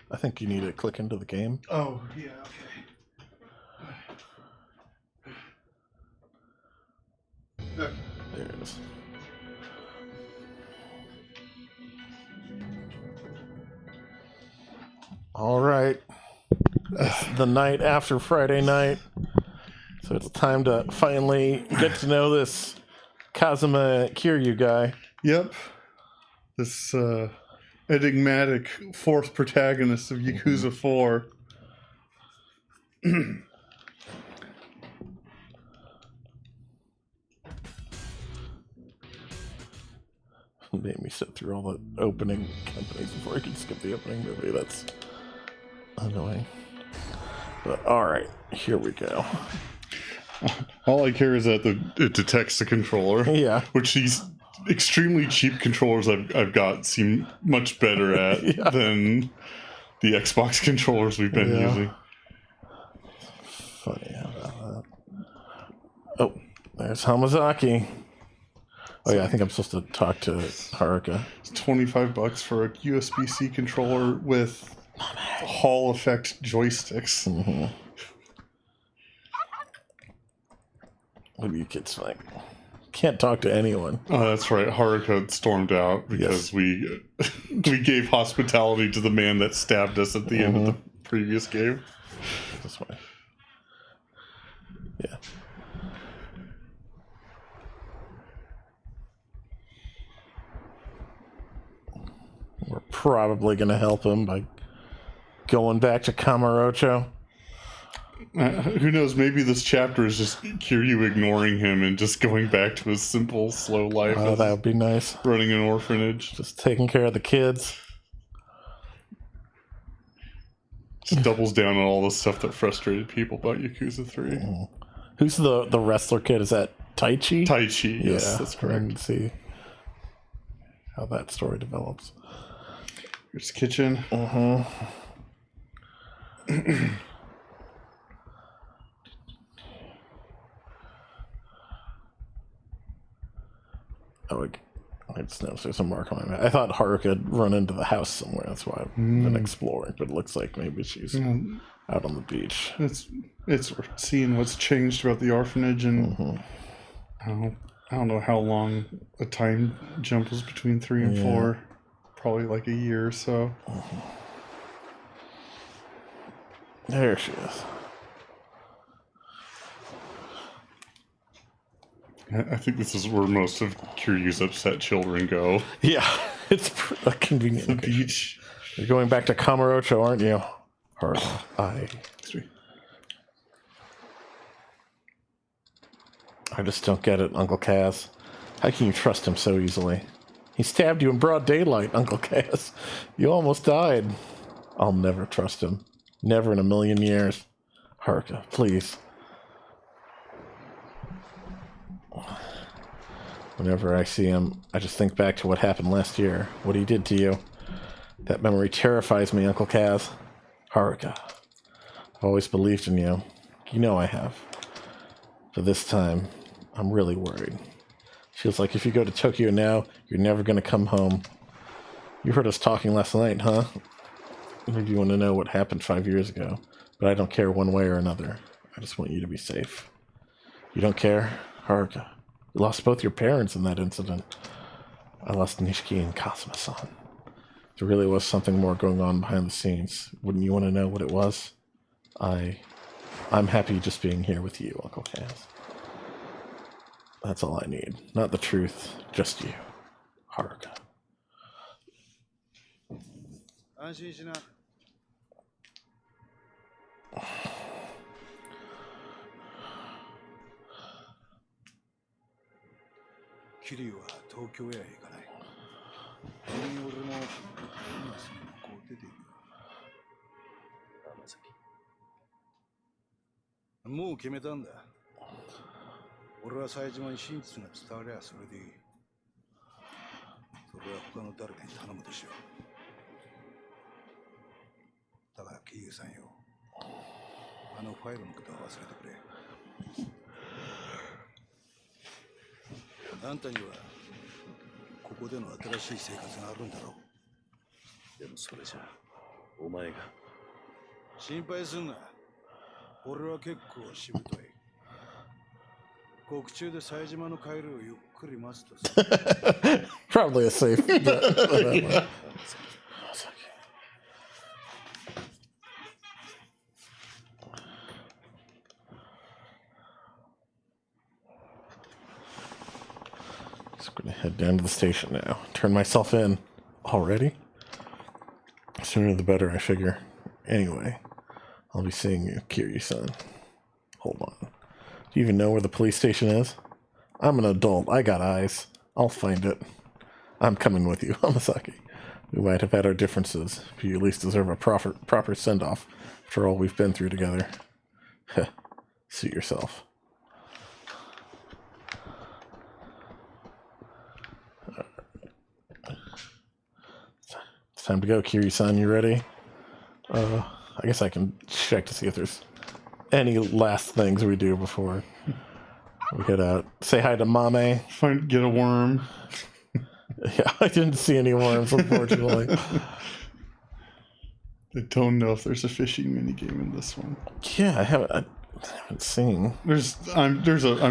I think you need to click into the game. Oh, yeah, okay. There it is. All right. It's the night after Friday night. So it's time to finally get to know this Kazuma Kiryu guy. Yep. This enigmatic fourth protagonist of Yakuza 4. Made me sit through all the opening companies before I could skip the opening movie. That's annoying. But alright, here we go. All I care is that it detects the controller. Yeah. Which these extremely cheap controllers I've got seem much better at than the Xbox controllers we've been using. Funny how about that. Oh, there's Hamazaki. Oh yeah, I think I'm supposed to talk to Haruka. It's $25 for a USB-C controller with Hall effect joysticks. Mm-hmm. What do you kids like? Can't talk to anyone. Oh, that's right. Haruka stormed out because we gave hospitality to the man that stabbed us at the end of the previous game. This way. Yeah. We're probably going to help him by going back to Kamurocho. Who knows? Maybe this chapter is just Kiryu ignoring him and just going back to his simple, slow life. Oh, that would be nice. Running an orphanage. Just taking care of the kids. Just doubles down on all the stuff that frustrated people about Yakuza 3. Mm-hmm. Who's the wrestler kid? Is that Taichi? Taichi, yes, that's correct. And see how that story develops. Here's the kitchen. Oh, I just noticed there's a mark on my map. I thought Haruka had run into the house somewhere. That's why I've been exploring. But it looks like maybe she's out on the beach. It's seeing what's changed about the orphanage, and I don't know how long a time jump was between 3 and 4. Probably like a year or so. There she is. I think this is where most of Kiryu's upset children go. Yeah, it's a convenient location. Beach. You're going back to Kamurocho, aren't you? I just don't get it, Uncle Kaz. How can you trust him so easily? He stabbed you in broad daylight, Uncle Kaz. You almost died. I'll never trust him. Never in a million years. Haruka, please. Whenever I see him, I just think back to what happened last year. What he did to you. That memory terrifies me, Uncle Kaz. Haruka, I've always believed in you. You know I have. But this time, I'm really worried. Feels like if you go to Tokyo now, you're never going to come home. You heard us talking last night, huh? Maybe you want to know what happened 5 years ago. But I don't care one way or another. I just want you to be safe. You don't care? Haruka, you lost both your parents in that incident. I lost Nishiki and Kazuma-san. There really was something more going on behind the scenes. Wouldn't you want to know what it was? I'm happy just being here with you, Uncle Kaz. That's all I need. Not the truth, just you. Haruka. Kiryuは東京へは行かない。俺も今すぐここを出ていく。山崎。もう決めたんだ。俺は冴島に真実が伝わりゃそれでいい。それは他の誰かに頼むとしよう。だから桐生さんよ。あのファイルのことは忘れてくれ。あんたにはここでの新しい生活があるんだろう。でもそれじゃお前が心配すんな。俺は結構しぶとい。獄中で冴島の帰りをゆっくり待つとさ。Probably a safe bet. Whatever. Just gonna head down to the station now. Turn myself in. Already? Sooner the better, I figure. Anyway, I'll be seeing you, Kiryu-san. Hold on. Do you even know where the police station is? I'm an adult. I got eyes. I'll find it. I'm coming with you, Hamasaki. We might have had our differences, but you at least deserve a proper send-off after all we've been through together. Heh. Suit yourself. It's time to go, Kiryu-san. You ready? I guess I can check to see if there's any last things we do before we head out. Say hi to Mame. Get a worm. Yeah, I didn't see any worms, unfortunately. I don't know if there's a fishing minigame in this one. Yeah, I haven't seen. I'm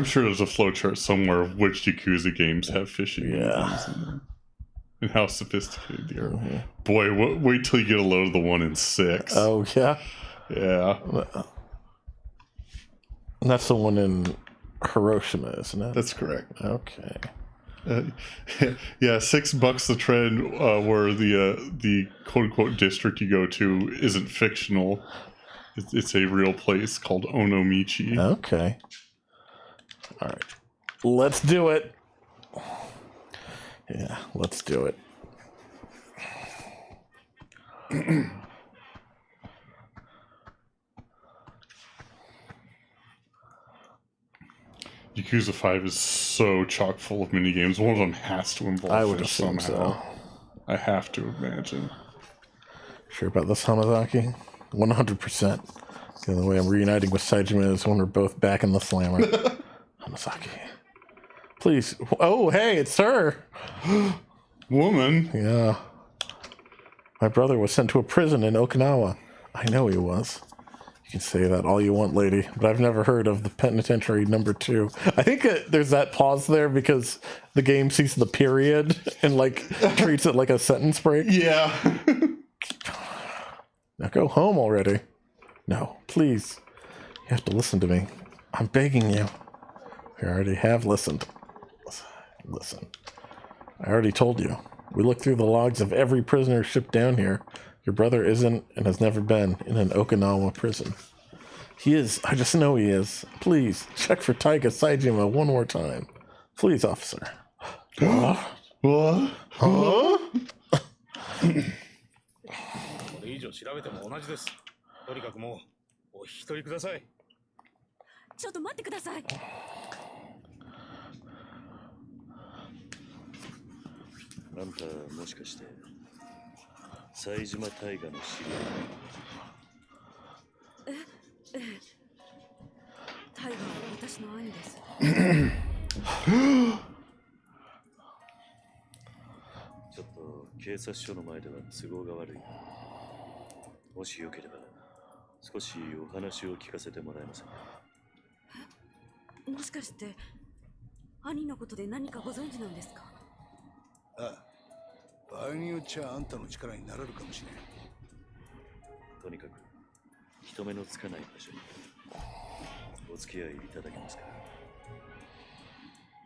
sure there's a flowchart somewhere of which Yakuza games have fishing minigames in them. And how sophisticated they are. Mm-hmm. Boy, wait till you get a load of the one in 6. Oh, yeah? Yeah. That's the one in Hiroshima, isn't it? That's correct. Okay. Yeah, $6 the tread, where the quote-unquote district you go to isn't fictional. It's a real place called Onomichi. Okay. All right. Let's do it. Yeah, let's do it. Yakuza 5 is so chock full of minigames. One of them has to involve I would fish assume somehow. so. I have to imagine. Sure about this, Hamazaki? 100%. The only way I'm reuniting with Saejima is when we're both back in the slammer. Hamazaki. Please. Oh, hey, it's her. Woman? Yeah. My brother was sent to a prison in Okinawa. I know he was. You can say that all you want, lady, but I've never heard of the penitentiary number 2. I think there's that pause there because the game sees the period and treats it like a sentence break. Yeah. Now go home already. No, please. You have to listen to me. I'm begging you. I already have listened. Listen. I already told you. We looked through the logs of every prisoner shipped down here. Your brother isn't and has never been in an Okinawa prison. He is. I just know he is. Please, check for Taiga Saejima one more time. Please, officer. What? Huh? これ以上調べても同じです。とにかくもうお引き取りください。ちょっと待ってください。あんたもしかして冴島大河の知り合い？タイガーは私の兄です。ちょっと警察署の前では都合が悪い。もしよければ少しお話を聞かせてもらえませんか？もしかして兄のことで何かご存知なんですか？ああ、場合によっちゃあんたの力になれるかもしれん。とにかく人目のつかない場所にお付き合いいただけますか？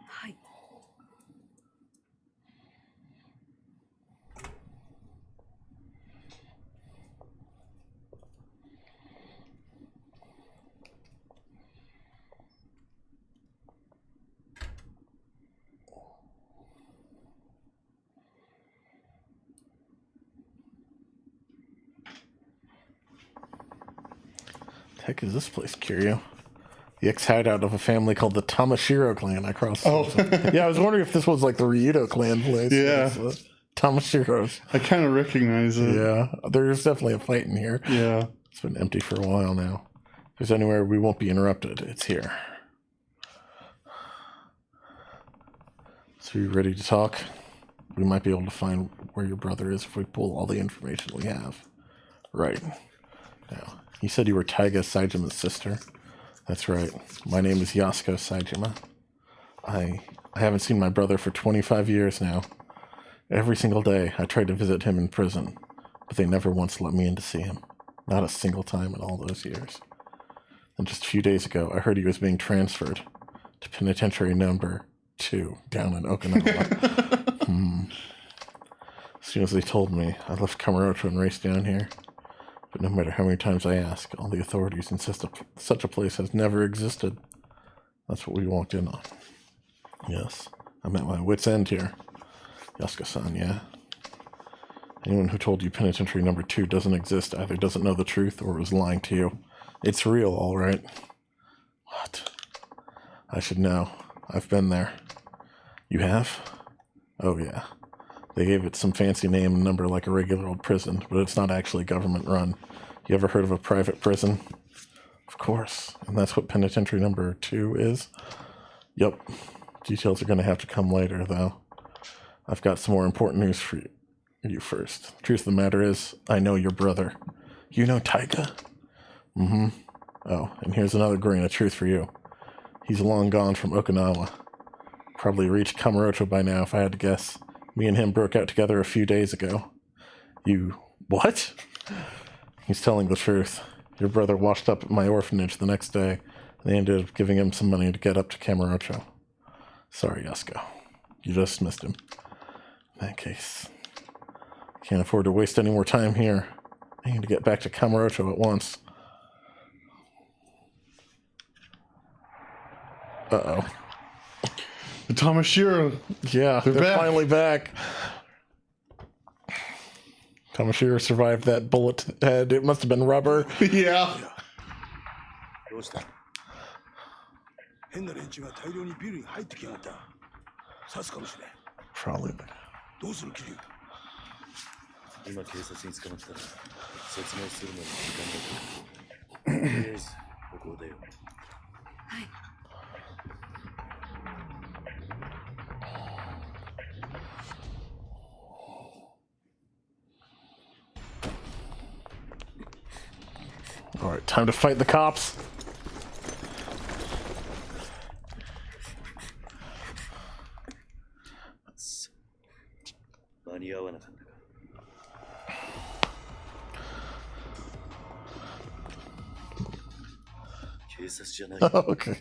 はい。The heck is this place, Kiryu? The ex-hideout of a family called the Tamashiro clan. I crossed. Oh. Yeah, I was wondering if this was like the Ryudo clan place. Yeah. Tamashiros. I kind of recognize it. Yeah, there's definitely a fight in here. Yeah. It's been empty for a while now. If there's anywhere we won't be interrupted, it's here. So you ready to talk? We might be able to find where your brother is if we pull all the information we have. Right. Now, you said you were Taiga Saijima's sister. That's right. My name is Yasuko Saijima. I haven't seen my brother for 25 years now. Every single day I tried to visit him in prison, but they never once let me in to see him. Not a single time in all those years. And just a few days ago, I heard he was being transferred to penitentiary number 2 down in Okinawa. As soon as they told me, I left Kamurocho and raced down here. But no matter how many times I ask, all the authorities insist such a place has never existed. That's what we walked in on. Yes, I'm at my wit's end here. Yasuko-san, yeah? Anyone who told you penitentiary number 2 doesn't exist either doesn't know the truth or was lying to you. It's real, all right. What? I should know. I've been there. You have? Oh, yeah. They gave it some fancy name and number like a regular old prison, but it's not actually government run. You ever heard of a private prison? Of course. And that's what penitentiary number 2 is? Yep. Details are going to have to come later, though. I've got some more important news for you first. The truth of the matter is, I know your brother. You know Taiga? Mm-hmm. Oh, and here's another grain of truth for you. He's long gone from Okinawa. Probably reached Kamurocho by now, if I had to guess. Me and him broke out together a few days ago. You... what? He's telling the truth. Your brother washed up at my orphanage the next day, and they ended up giving him some money to get up to Kamurocho. Sorry, Yasuko. You just missed him. In that case, I can't afford to waste any more time here. I need to get back to Kamurocho at once. Uh-oh. The Tamashiro. Yeah, they're back. finally back. Tamashiro survived that bullet to the head. It must have been rubber. Yeah. どうした変な連中が大量にビルに入ってきやがった。刺すかもしれん。 Probably. どうするキリュウ。今警察に捕まったら説明するのに時間がかかる。とりあえずここを出よう。はい。 All right, time to fight the cops. 間に合わなかったか。警察じゃない。 Okay.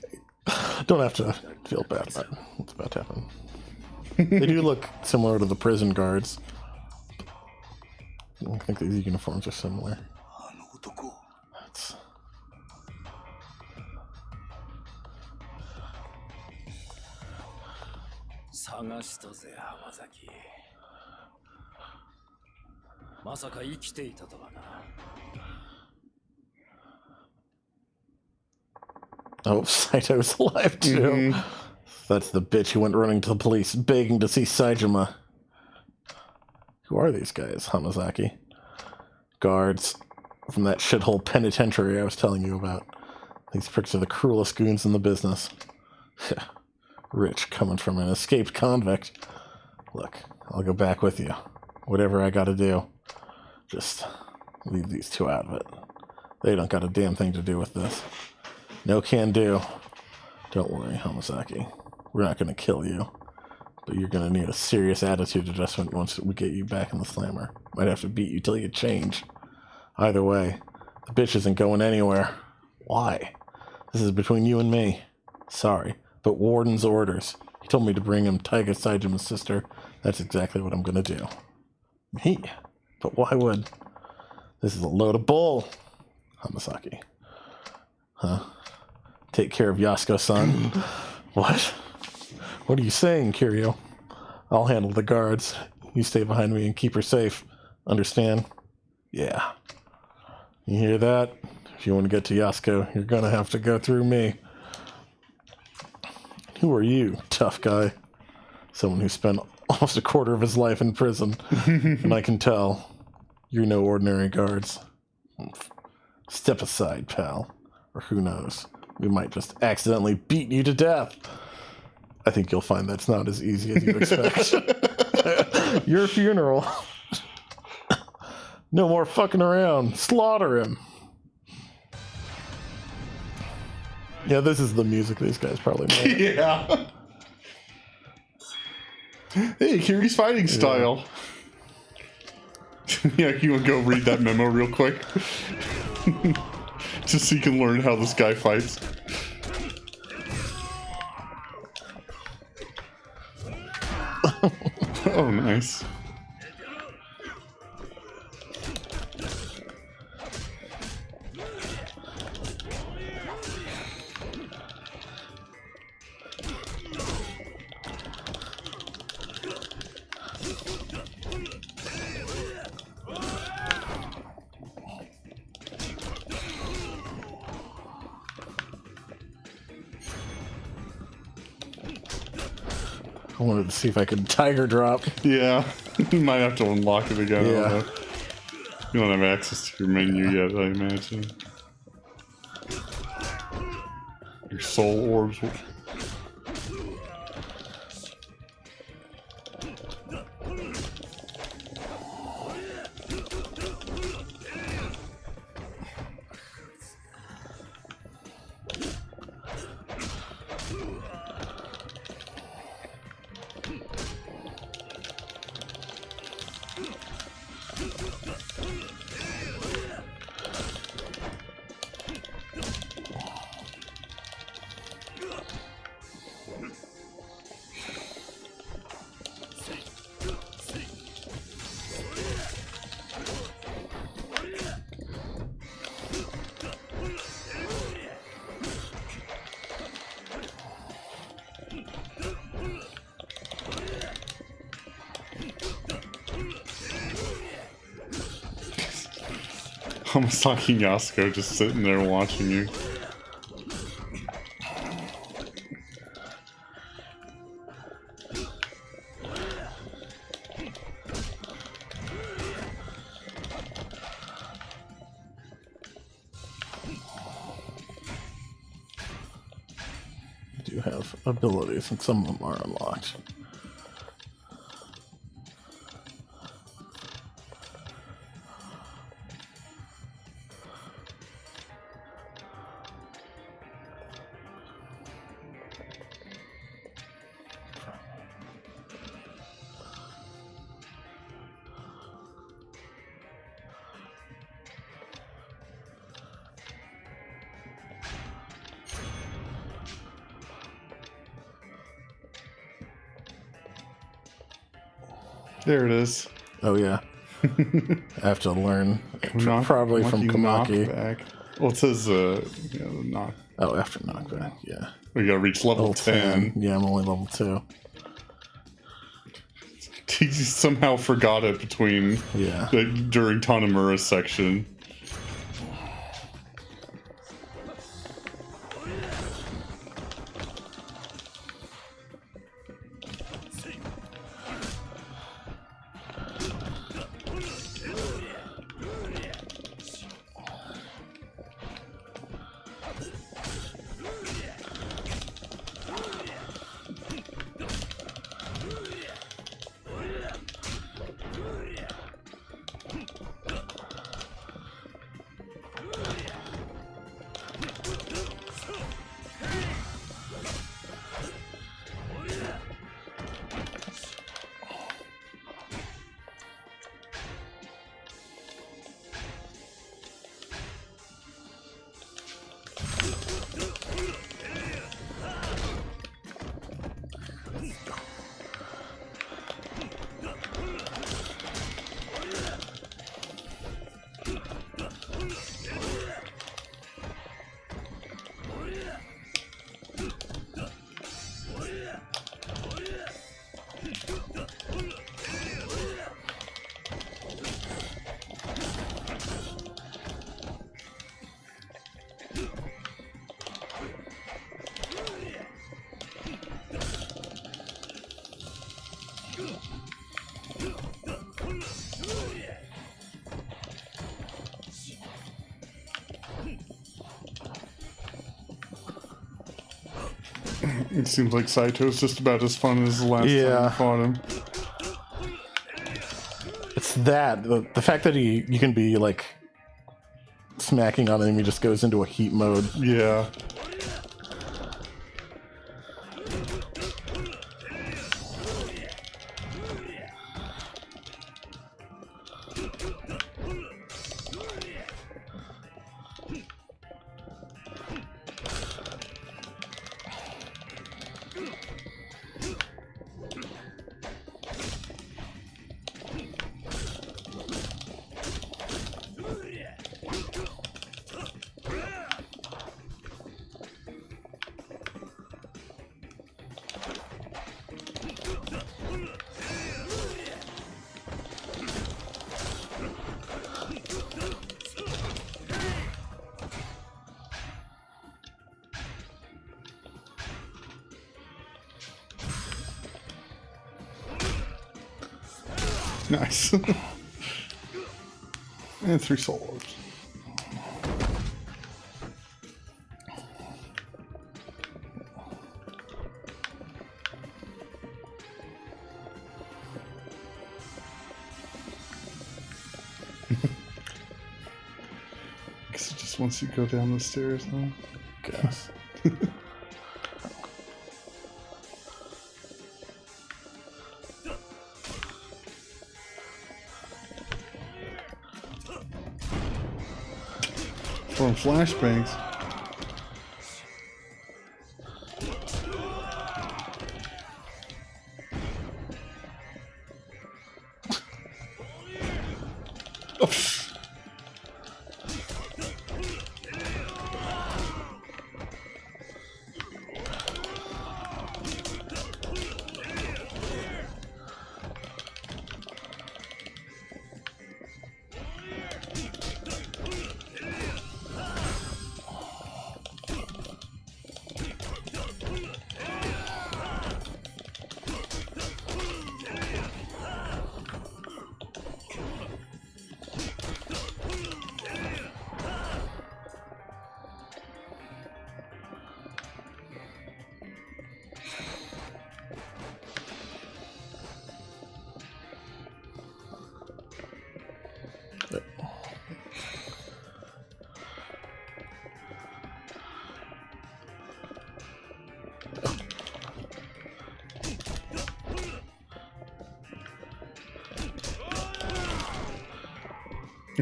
Don't have to feel bad about what's about to happen. They do look similar to the prison guards. I think these uniforms are similar. あの男。 That's... 探したぜ浜崎。まさか生きていたとはな。 Oh, Saito's alive too. That's the bitch who went running to the police, begging to see Saijima. Who are these guys, Hamazaki? Guards from that shithole penitentiary I was telling you about. These pricks are the cruelest goons in the business. Rich coming from an escaped convict. Look, I'll go back with you. Whatever I gotta do. Just leave these two out of it. They don't got a damn thing to do with this. No can do. Don't worry, Hamasaki. We're not gonna kill you. But you're gonna need a serious attitude adjustment once we get you back in the slammer. Might have to beat you till you change. Either way, the bitch isn't going anywhere. Why? This is between you and me. Sorry, but Warden's orders. He told me to bring him Taiga Saijima's sister. That's exactly what I'm gonna do. Me? But why would... This is a load of bull. Hamasaki. Huh? Take care of Yasuko-san. What? What are you saying, Kiryu? I'll handle the guards. You stay behind me and keep her safe. Understand? Yeah. You hear that? If you want to get to Yasuko, you're gonna have to go through me. Who are you, tough guy? Someone who spent almost a quarter of his life in prison. And I can tell, you're no ordinary guards. Step aside, pal. Or who knows, we might just accidentally beat you to death. I think you'll find that's not as easy as you expect. Your funeral. No more fucking around. Slaughter him. Yeah, this is the music these guys probably made. Yeah. Hey, Kiri's fighting style. Yeah, you want to go read that memo real quick? Just so you can learn how this guy fights. Oh, nice. I wanted to see if I could tiger drop. Yeah, you might have to unlock it again. I don't Yeah. know. You don't have access to your menu yet, I imagine. Your soul orbs. Almost talking Yasuko, just sitting there watching you. I do have abilities, and some of them are unlocked. There it is. Oh, yeah. I have to learn. Probably from Lucky Kamaki. knockback. Well, it says, yeah, knock. Oh, after knockback, yeah. We gotta reach level 10. Yeah, I'm only level 2. He somehow forgot it between during Tanamura's section. It seems like Saito's just about as fun as the last time Yeah. you fought him. It's that the fact that you can be like smacking on him, he just goes into a heat mode. Yeah. Nice. And 3 solos. Guess it just wants you to go down the stairs now. Guess. From flashbangs.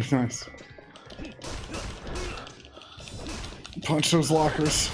Nice. Punch those lockers.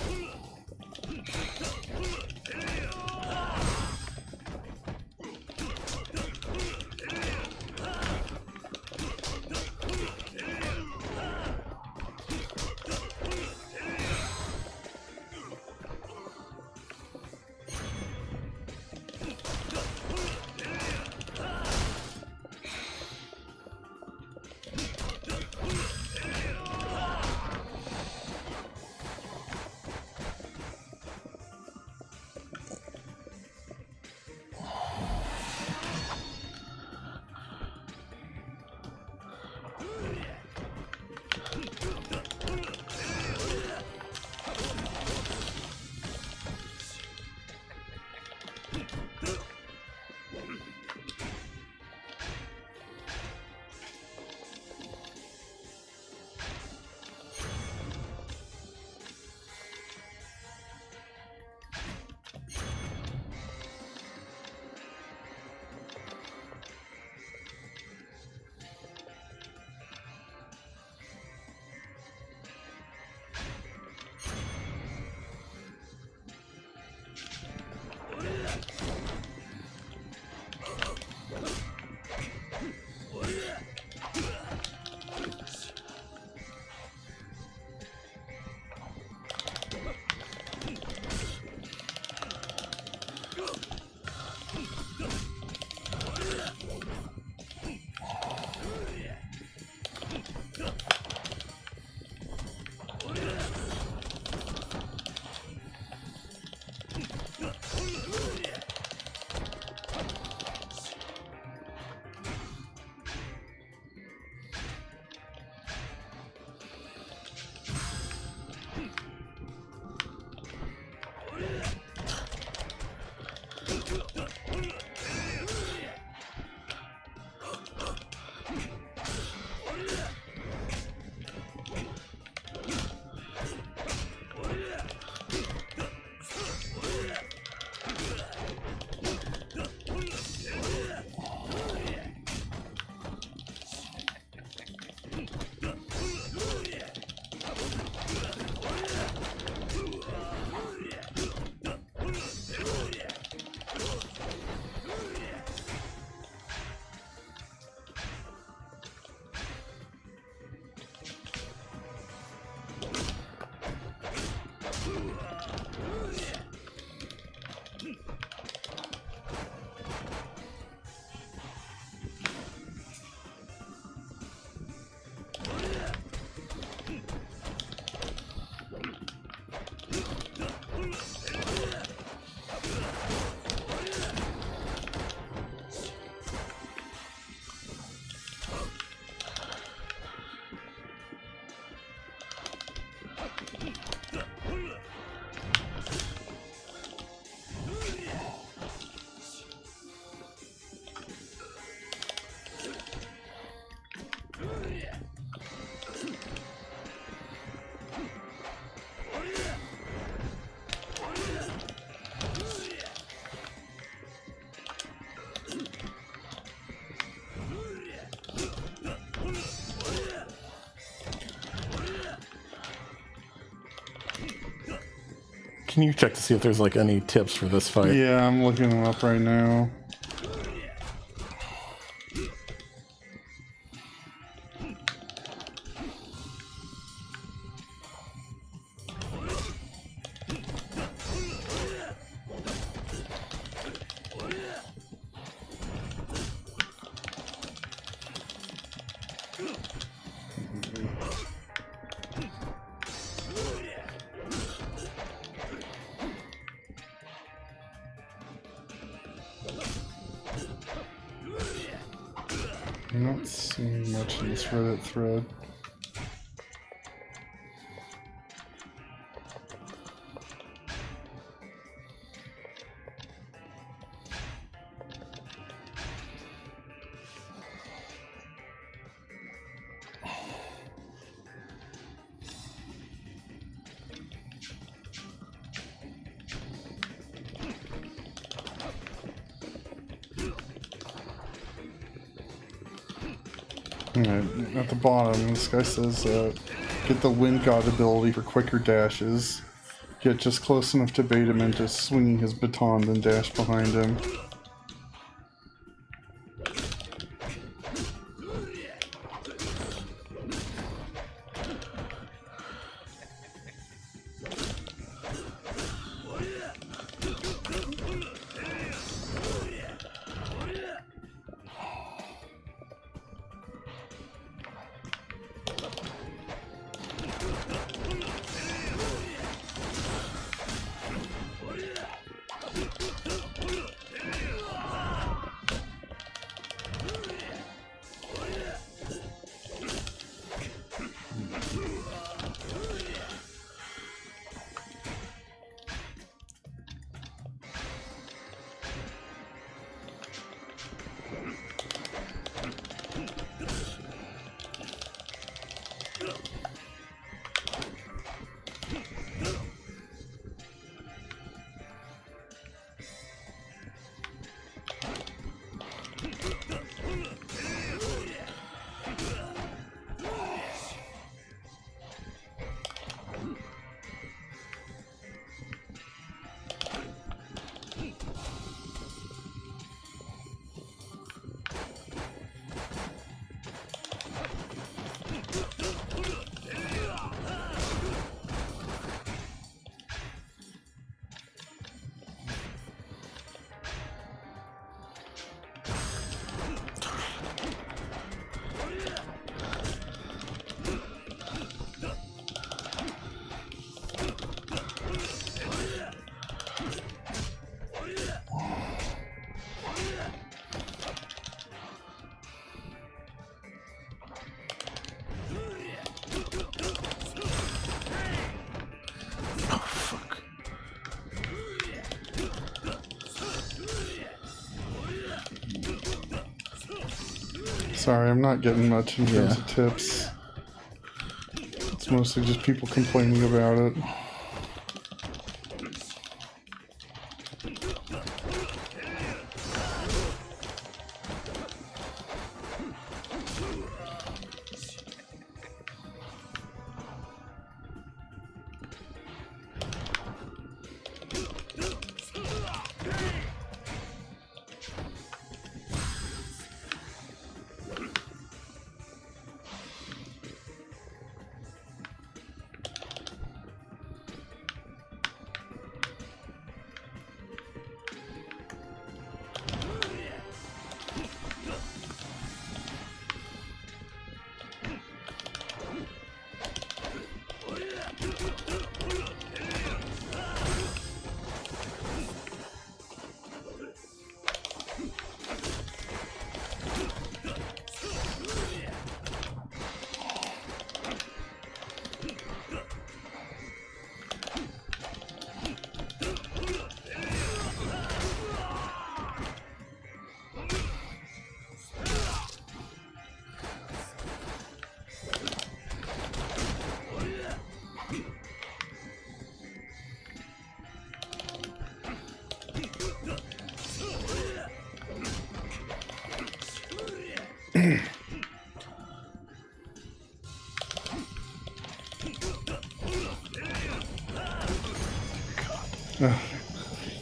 Can you check to see if there's like any tips for this fight? Yeah, I'm looking them up right now. I'm not seeing much in this Reddit thread. Alright, at the bottom, this guy says, get the Wind God ability for quicker dashes. Get just close enough to bait him into swinging his baton, then dash behind him. Sorry, I'm not getting much in terms of tips. It's mostly just people complaining about it.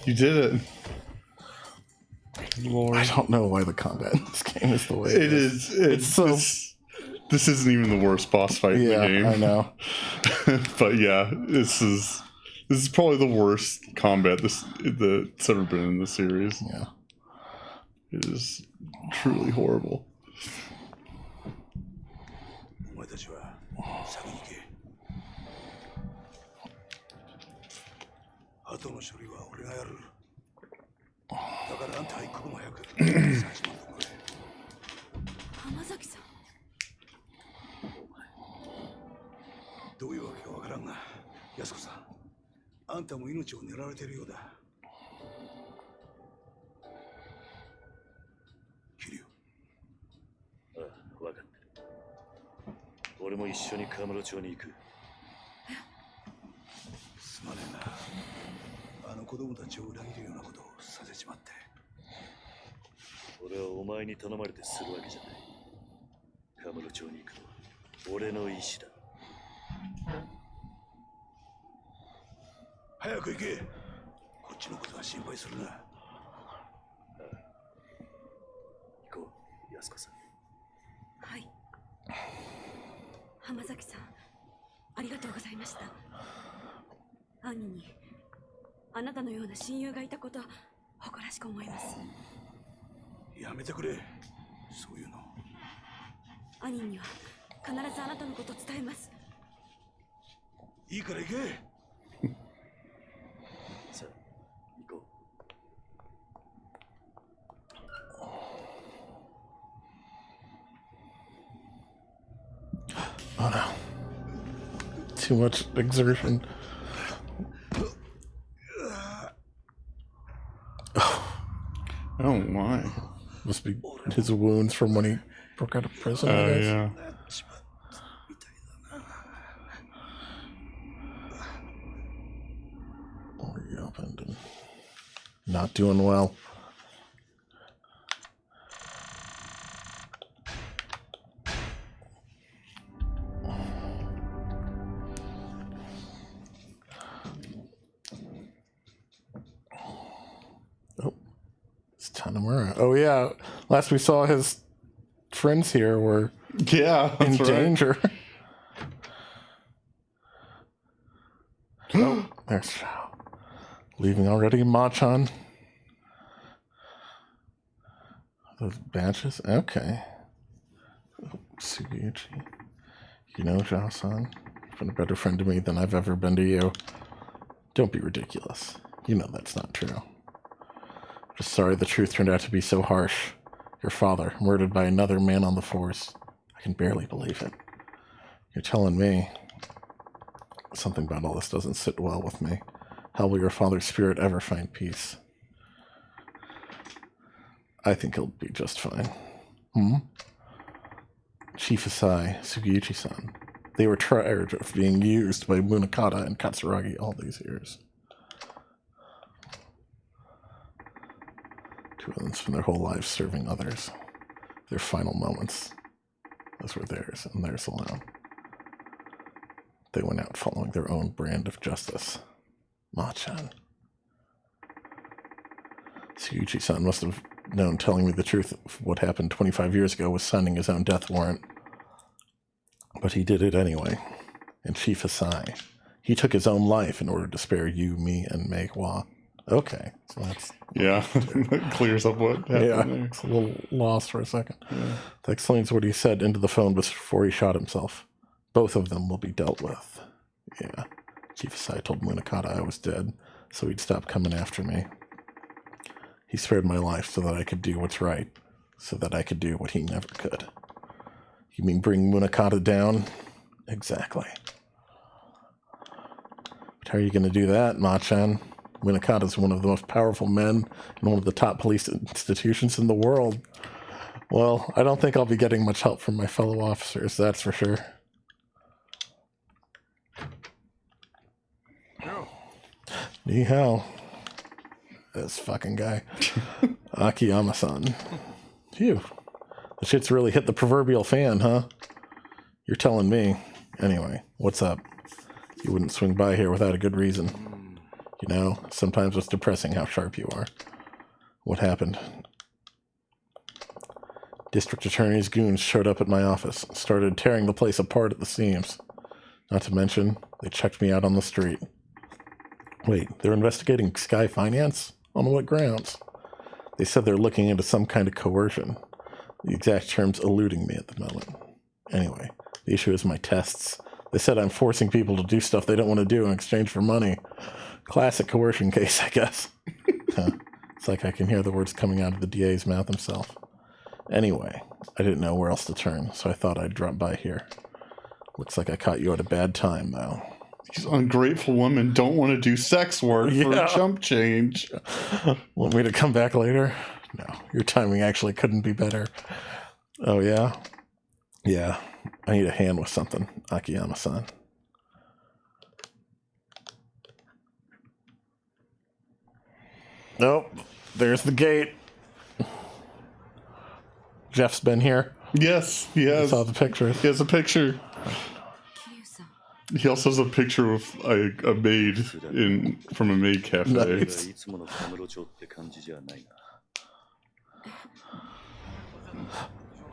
You did it. Lord. I don't know why the combat in this game is the way It is. It's so. This isn't even the worst boss fight in the game. I know. But yeah, this is probably the worst combat that's ever been in the series. Yeah. It is truly horrible. お前たちは先に行け。後の処理は俺がやる。だからあんたは一刻も早く最初のところへ。浜崎さん。どういうわけかわからんが、安子さん、あんたも命を狙われているようだ。桐生。ああ、分かってる。俺も一緒にカムロ町に行く。すまねえな。あの子供たちを裏切るようなことをさせちまって。俺はお前に頼まれてするわけじゃない。カムロ町に行くのは俺の意志だ。早く行け。こっちのことは心配するな。ああ、行こう、安子さん。はい。浜崎さん、ありがとうございました。兄にあなたのような親友がいたこと誇らしく思います。やめてくれ、そういうの。兄には必ずあなたのことを伝えます。いいから行け。さあ、行こう。Oh no. Too much exertion. Oh my. Must be his wounds from when he broke out of prison, I guess. Yeah. Reopened and not doing well. Oh, it's Tanamura. Oh yeah, last we saw his friends here were Yeah, in that's right. danger. Oh, there's Shao. Leaving already, Machan. Those badges? Okay. Oh, Sugiuchi. You know, Zhao-san, you've been a better friend to me than I've ever been to you. Don't be ridiculous. You know that's not true. Just sorry the truth turned out to be so harsh. Your father, murdered by another man on the force. I can barely believe it. You're telling me something about all this doesn't sit well with me. How will your father's spirit ever find peace? I think he'll be just fine. Chief Asai, Sugiuchi-san. They were tired of being used by Munakata and Katsuragi all these years. Two of them spent their whole lives serving others. Their final moments, those were theirs and theirs alone. They went out following their own brand of justice. Machan. Sugiuchi-san must have known telling me the truth of what happened 25 years ago was signing his own death warrant. But he did it anyway. And Chief Asai, he took his own life in order to spare you, me, and Mei Hua. Okay, so that's... Yeah, that clears up what happened there. It's a little lost for a second. Yeah. That explains what he said into the phone before he shot himself. Both of them will be dealt with. Yeah. Chief Asai told Munakata I was dead, so he'd stop coming after me. He spared my life so that I could do what's right, so that I could do what he never could. You mean bring Munakata down? Exactly. But how are you going to do that, Machan? Munakata's one of the most powerful men in one of the top police institutions in the world. Well, I don't think I'll be getting much help from my fellow officers, that's for sure. Ni hao. This fucking guy. Akiyama-san. Phew. The shit's really hit the proverbial fan, huh? You're telling me. Anyway, what's up? You wouldn't swing by here without a good reason. You know, sometimes it's depressing how sharp you are. What happened? District Attorney's goons showed up at my office, started tearing the place apart at the seams. Not to mention, they checked me out on the street. Wait, they're investigating Sky Finance? On what grounds? They said they're looking into some kind of coercion. The exact terms eluding me at the moment. Anyway, the issue is my tests. They said I'm forcing people to do stuff they don't want to do in exchange for money. Classic coercion case, I guess. It's like I can hear the words coming out of the DA's mouth himself. Anyway, I didn't know where else to turn, so I thought I'd drop by here. Looks like I caught you at a bad time, though. These ungrateful women don't want to do sex work for a chump change. Want me to come back later? No, your timing actually couldn't be better. Oh, yeah? Yeah, I need a hand with something, Akiyama-san. Nope, there's the gate. Jeff's been here. Yes, he I has. saw the pictures. He has a picture. He also has a picture of a maid from a maid cafe. Nice. いつものカムロ町って感じじゃないな。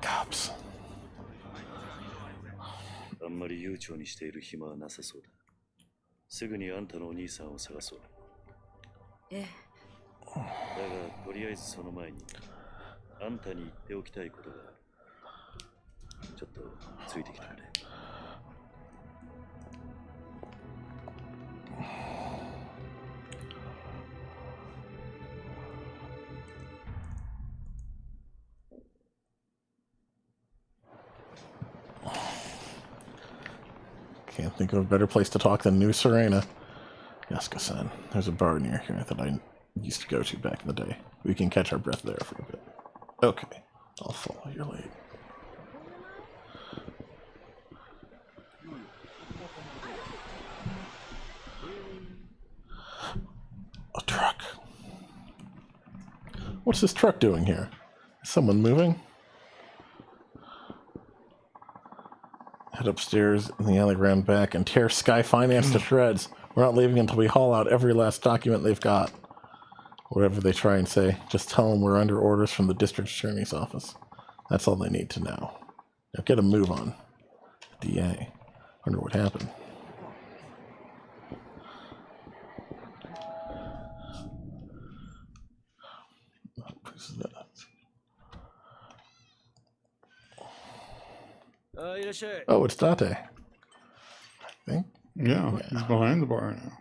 Cops. あんまり悠長にしている暇はなさそうだ。すぐにあんたのお兄さんを探そう。だがとりあえずその前にあんたに言っておきたいことがある。ちょっとついてきてくれ。Can't think of a better place to talk than New Serena. Yasuko-san, there's a bar near here that I used to go to back in the day. We can catch our breath there for a bit. Okay, I'll follow. You're late. A truck. What's this truck doing here? Is someone moving? Head upstairs in the alley round back and tear Sky Finance to shreds. We're not leaving until we haul out every last document they've got. Whatever they try and say, just tell them we're under orders from the district attorney's office. That's all they need to know. Now get a move on. DA. Wonder what happened. Oh, it's Date. I think. Yeah, he's behind the bar now.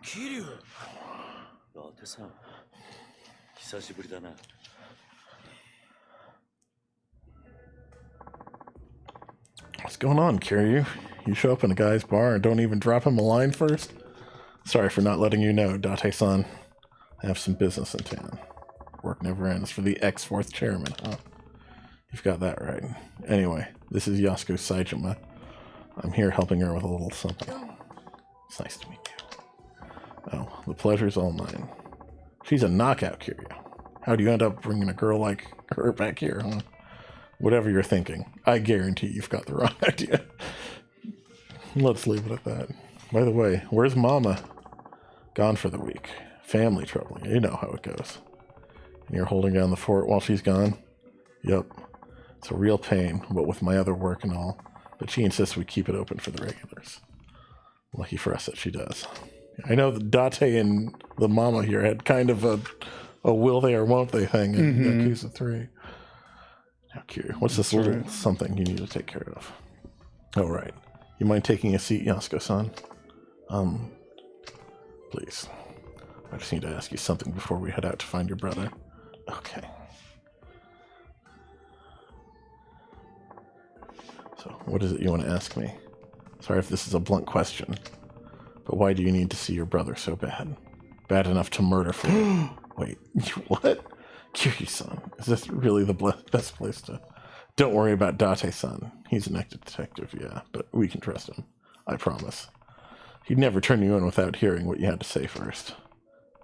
伊達さん、久しぶりだな。What's going on, Kiryu? You show up in a guy's bar and don't even drop him a line first? Sorry for not letting you know, Date-san. I have some business in town. Work never ends for the ex-fourth chairman, huh? You've got that right. Anyway, this is Yasuko Saijima. I'm here helping her with a little something. It's nice to meet you. Oh, the pleasure's all mine. She's a knockout, Kiryu. How'd you end up bringing a girl like her back here, huh? Whatever you're thinking, I guarantee you've got the wrong idea. Let's leave it at that. By the way, where's Mama? Gone for the week. Family trouble. You know how it goes. And you're holding down the fort while she's gone? Yep. It's a real pain, what with my other work and all. But she insists we keep it open for the regulars. Lucky for us that she does. I know that Date and the Mama here had kind of a will they or won't they thing in Yakuza 3. Now, Kiryu, what's this little something you need to take care of? Oh, right. You mind taking a seat, Yasuko-san? Please. I just need to ask you something before we head out to find your brother. Okay. So, what is it you want to ask me? Sorry if this is a blunt question, but why do you need to see your brother so bad? Bad enough to murder for you. Wait, what? Kiryu-san, is this really the best place to... Don't worry about Date-san. He's an active detective, yeah, but we can trust him. I promise. He'd never turn you in without hearing what you had to say first.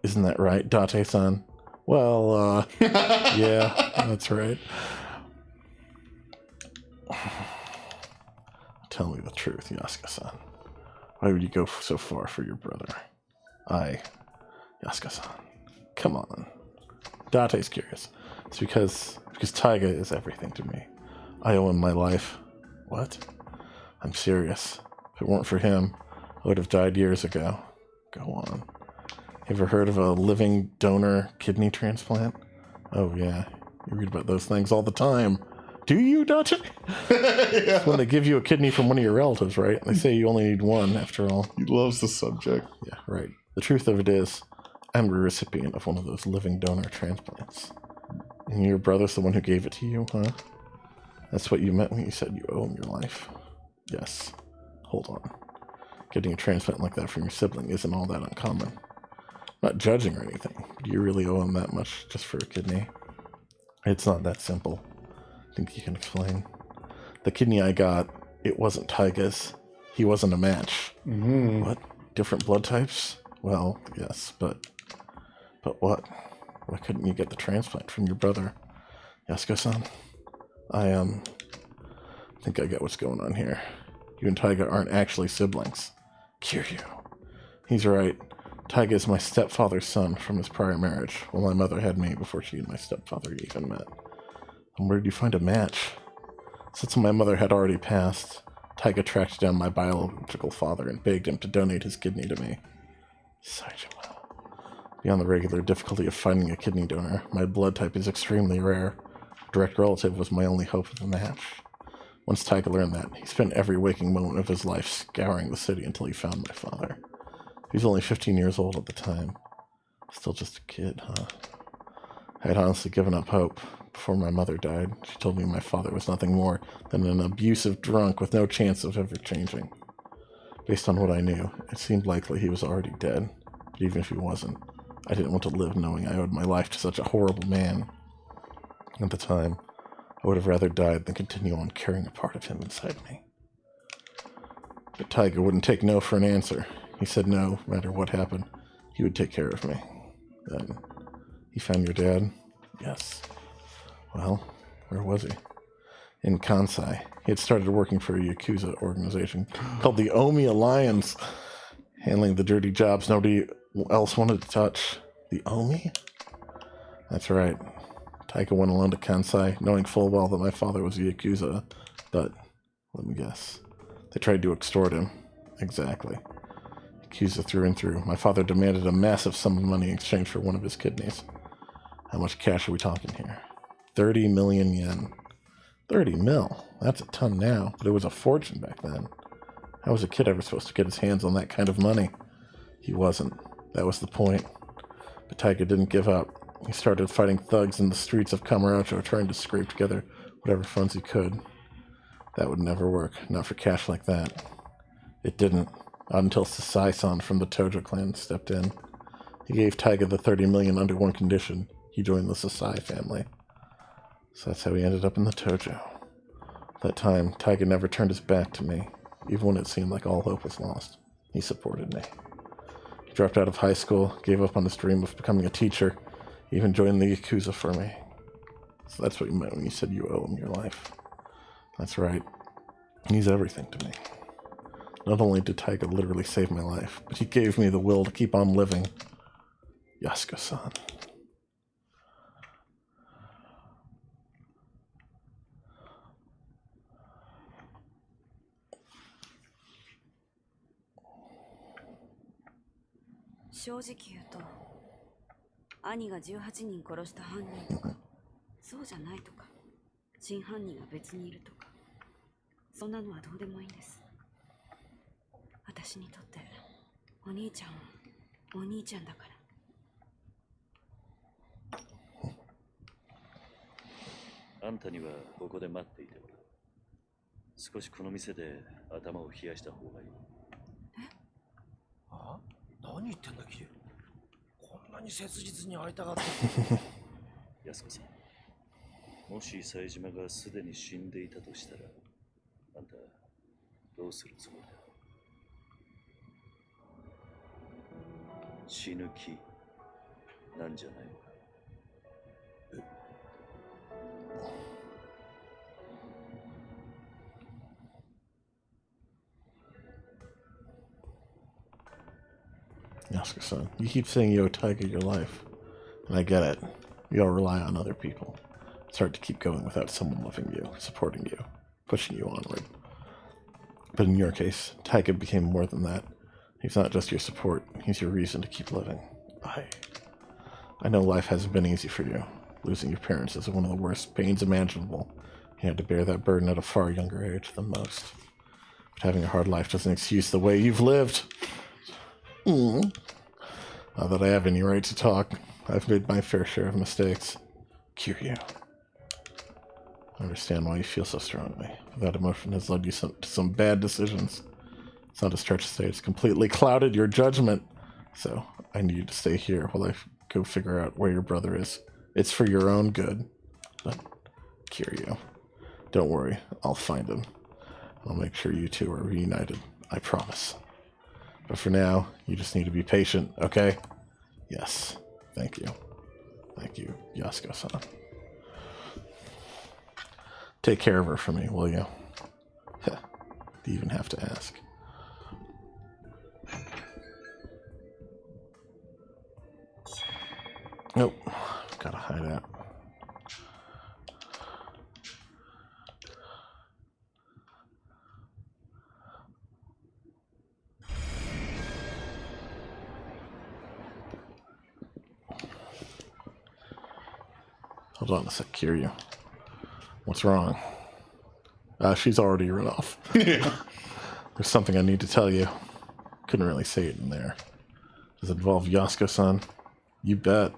Isn't that right, Date-san? Well, yeah, that's right. Tell me the truth, Yasuko-san. Why would you go so far for your brother? Yasuko-san, come on. Date's curious. It's because Taiga is everything to me. I owe him my life. What? I'm serious. If it weren't for him, I would have died years ago. Go on. Ever heard of a living donor kidney transplant? Oh, yeah. You read about those things all the time. Do you, Date? It's when they give you a kidney from one of your relatives, right? They say you only need one, after all. He loves the subject. Yeah, right. The truth of it is, I'm a recipient of one of those living donor transplants. And your brother's the one who gave it to you, huh? That's what you meant when you said you owe him your life. Yes. Hold on. Getting a transplant like that from your sibling isn't all that uncommon. Not judging or anything, but do you really owe him that much just for a kidney? It's not that simple. Think you can explain? The kidney I got, it wasn't Taiga's. He wasn't a match. Mm-hmm. What? Different blood types? Well, yes, but what? Why couldn't you get the transplant from your brother? Yasuko-san? I think I get what's going on here. You and Taiga aren't actually siblings. Kiryu. He's right. Taiga is my stepfather's son from his prior marriage. Well, my mother had me before she and my stepfather even met. And where did you find a match? Since my mother had already passed, Taiga tracked down my biological father and begged him to donate his kidney to me. Saijima. Beyond the regular difficulty of finding a kidney donor, my blood type is extremely rare. A direct relative was my only hope of a match. Once Taiga learned that, he spent every waking moment of his life scouring the city until he found my father. He was only 15 years old at the time. Still just a kid, huh? I had honestly given up hope. Before my mother died, she told me my father was nothing more than an abusive drunk with no chance of ever changing. Based on what I knew, it seemed likely he was already dead. But even if he wasn't, I didn't want to live knowing I owed my life to such a horrible man. At the time, I would have rather died than continue on carrying a part of him inside me. But Taiga wouldn't take no for an answer. He said no matter what happened, he would take care of me. Then, he found your dad? Yes. Well, where was he? In Kansai. He had started working for a Yakuza organization called the Omi Alliance, handling the dirty jobs nobody else wanted to touch. The Omi? That's right. Taika went alone to Kansai, knowing full well that my father was a Yakuza, but, let me guess, they tried to extort him. Exactly. Yakuza through and through. My father demanded a massive sum of money in exchange for one of his kidneys. How much cash are we talking here? 30 million yen. 30 mil? That's a ton now, but it was a fortune back then. How was a kid ever supposed to get his hands on that kind of money? He wasn't. That was the point. But Taika didn't give up. He started fighting thugs in the streets of Kamurocho, trying to scrape together whatever funds he could. That would never work, not for cash like that. It didn't, not until Sasai-san from the Tojo clan stepped in. He gave Taiga the 30 million under one condition. He joined the Sasai family. So that's how he ended up in the Tojo. That time, Taiga never turned his back to me, even when it seemed like all hope was lost. He supported me. He dropped out of high school, gave up on his dream of becoming a teacher, even joined the Yakuza for me. So that's what you meant when you said you owe him your life. That's right. He's everything to me. Not only did Taiga literally save my life, but he gave me the will to keep on living. Yasuko-san.正直言うと、兄が18人殺した犯人とか、そうじゃないとか、真犯人が別にいるとか、そんなのはどうでもいいんです。私にとってお兄ちゃんはお兄ちゃんだから。あんたにはここで待っていてもらう。少しこの店で頭を冷やした方がいい。え？あ？何言ってんだキリュウ。こんなに切実に会いたがって。安子さん、もし冴島がすでに死んでいたとしたら、あんたどうするつもりだ？死ぬ気なんじゃないのか？ Yasuko-san, you keep saying you owe Taiga your life. And I get it. You all rely on other people. It's hard to keep going without someone loving you, supporting you, pushing you onward. But in your case, Taiga became more than that. He's not just your support, he's your reason to keep living. I know life hasn't been easy for you. Losing your parents is one of the worst pains imaginable. You had to bear that burden at a far younger age than most. But having a hard life doesn't excuse the way you've lived. Not that I have any right to talk. I've made my fair share of mistakes. Kiryu. I understand why you feel so strongly. That emotion has led you to some bad decisions. It's not a stretch to say it's completely clouded your judgment. So, I need you to stay here while I go figure out where your brother is. It's for your own good. But, Kiryu, don't worry. I'll find him. I'll make sure you two are reunited. I promise. But for now, you just need to be patient, okay? Yes. Thank you. Thank you, Yasuko-san. Take care of her for me, will you? Do you even have to ask? Nope. Gotta hide out. Hold on a sec, Kiryu. What's wrong? She's already run off. There's something I need to tell you. Couldn't really say it in there. Does it involve Yasuko-san? You bet.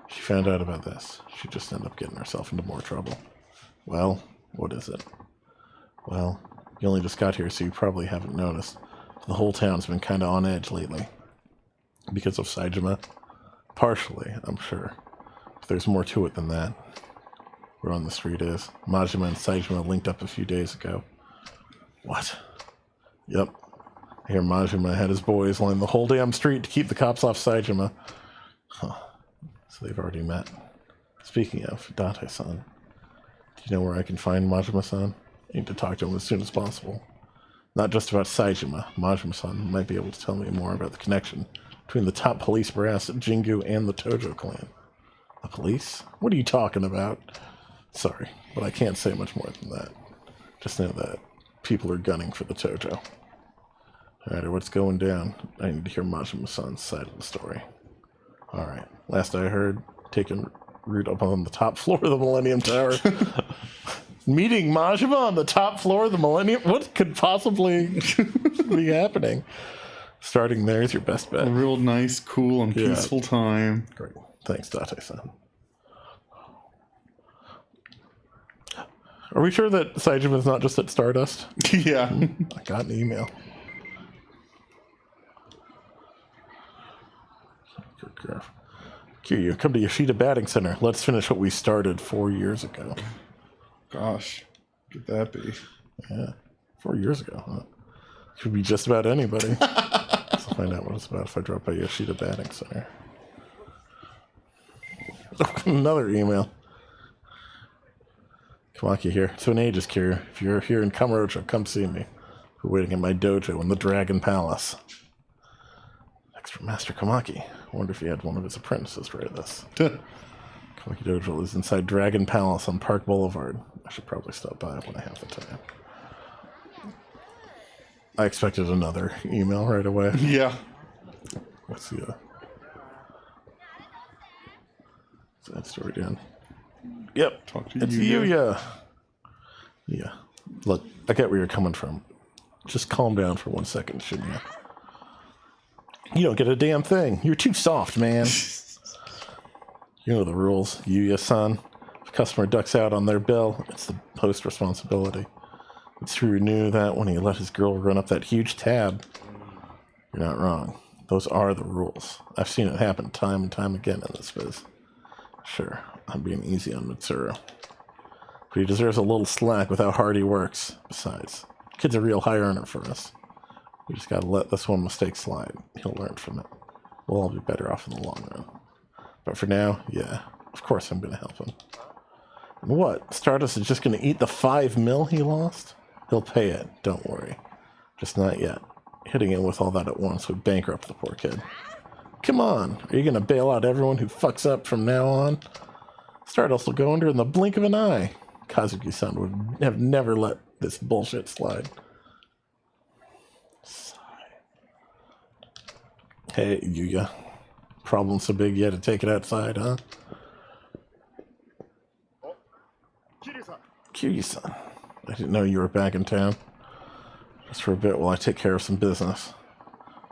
She found out about this. She just ended up getting herself into more trouble. Well, what is it? Well, you only just got here, so you probably haven't noticed. The whole town's been kind of on edge lately. Because of Saejima? Partially, I'm sure. But there's more to it than that. Where on the street is. Majima and Saejima linked up a few days ago. What? Yep. I hear Majima had his boys line the whole damn street to keep the cops off Saejima. Huh. So they've already met. Speaking of, Date-san, do you know where I can find Majima-san? I need to talk to him as soon as possible. Not just about Saejima. Majima-san might be able to tell me more about the connection between the top police brass at Jingu and the Tojo clan. The police? What are you talking about? Sorry, but I can't say much more than that. Just know that people are gunning for the Tojo. Alright, what's going down? I need to hear Majima-san's side of the story. Alright, last I heard, taking root up on the top floor of the Millennium Tower. Meeting Majima on the top floor of the Millennium? What could possibly be happening? Starting there is your best bet. A real nice, cool, and peaceful time. Great. Thanks, Date-san. Are we sure that Saejima is not just at Stardust? Yeah. I got an email. Good grief. Kiryu, come to Yoshida Batting Center. Let's finish what we started 4 years ago. Gosh. Could that be? Yeah. 4 years ago, huh? Could be just about anybody. I'll find out what it's about if I drop by Yoshida Batting Center. Another email. Kamaki here. It's been ages, Kiryu. If you're here in Kamurocho, come see me. We're waiting at my dojo in the Dragon Palace. Thanks from Master Kamaki. I wonder if he had one of his apprentices write this. Kamaki Dojo is inside Dragon Palace on Park Boulevard. I should probably stop by when I have the time. I expected another email right away. Yeah. What's the that story again? Yep. Talk to It's you. Yuya. Yeah. Look, I get where you're coming from. Just calm down for 1 second, shouldn't you? You don't get a damn thing. You're too soft, man. You know the rules, Yuya-san. If a customer ducks out on their bill, it's the host's responsibility. It's true he knew that when he let his girl run up that huge tab. You're not wrong. Those are the rules. I've seen it happen time and time again in this biz. Sure, I'm being easy on Mitsuru. But he deserves a little slack with how hard he works. Besides, kid's a real high earner for us. We just gotta let this one mistake slide. He'll learn from it. We'll all be better off in the long run. But for now, yeah, of course I'm gonna help him. And what? Stardust is just gonna eat the 5 mil he lost? He'll pay it, don't worry. Just not yet. Hitting him with all that at once would bankrupt the poor kid. Come on, are you gonna bail out everyone who fucks up from now on? Stardust will go under in the blink of an eye. Kazuki-san would have never let this bullshit slide. Hey, Yuya. Problem so big you had to take it outside, huh? Kiryu-san. I didn't know you were back in town. Just for a bit while I take care of some business.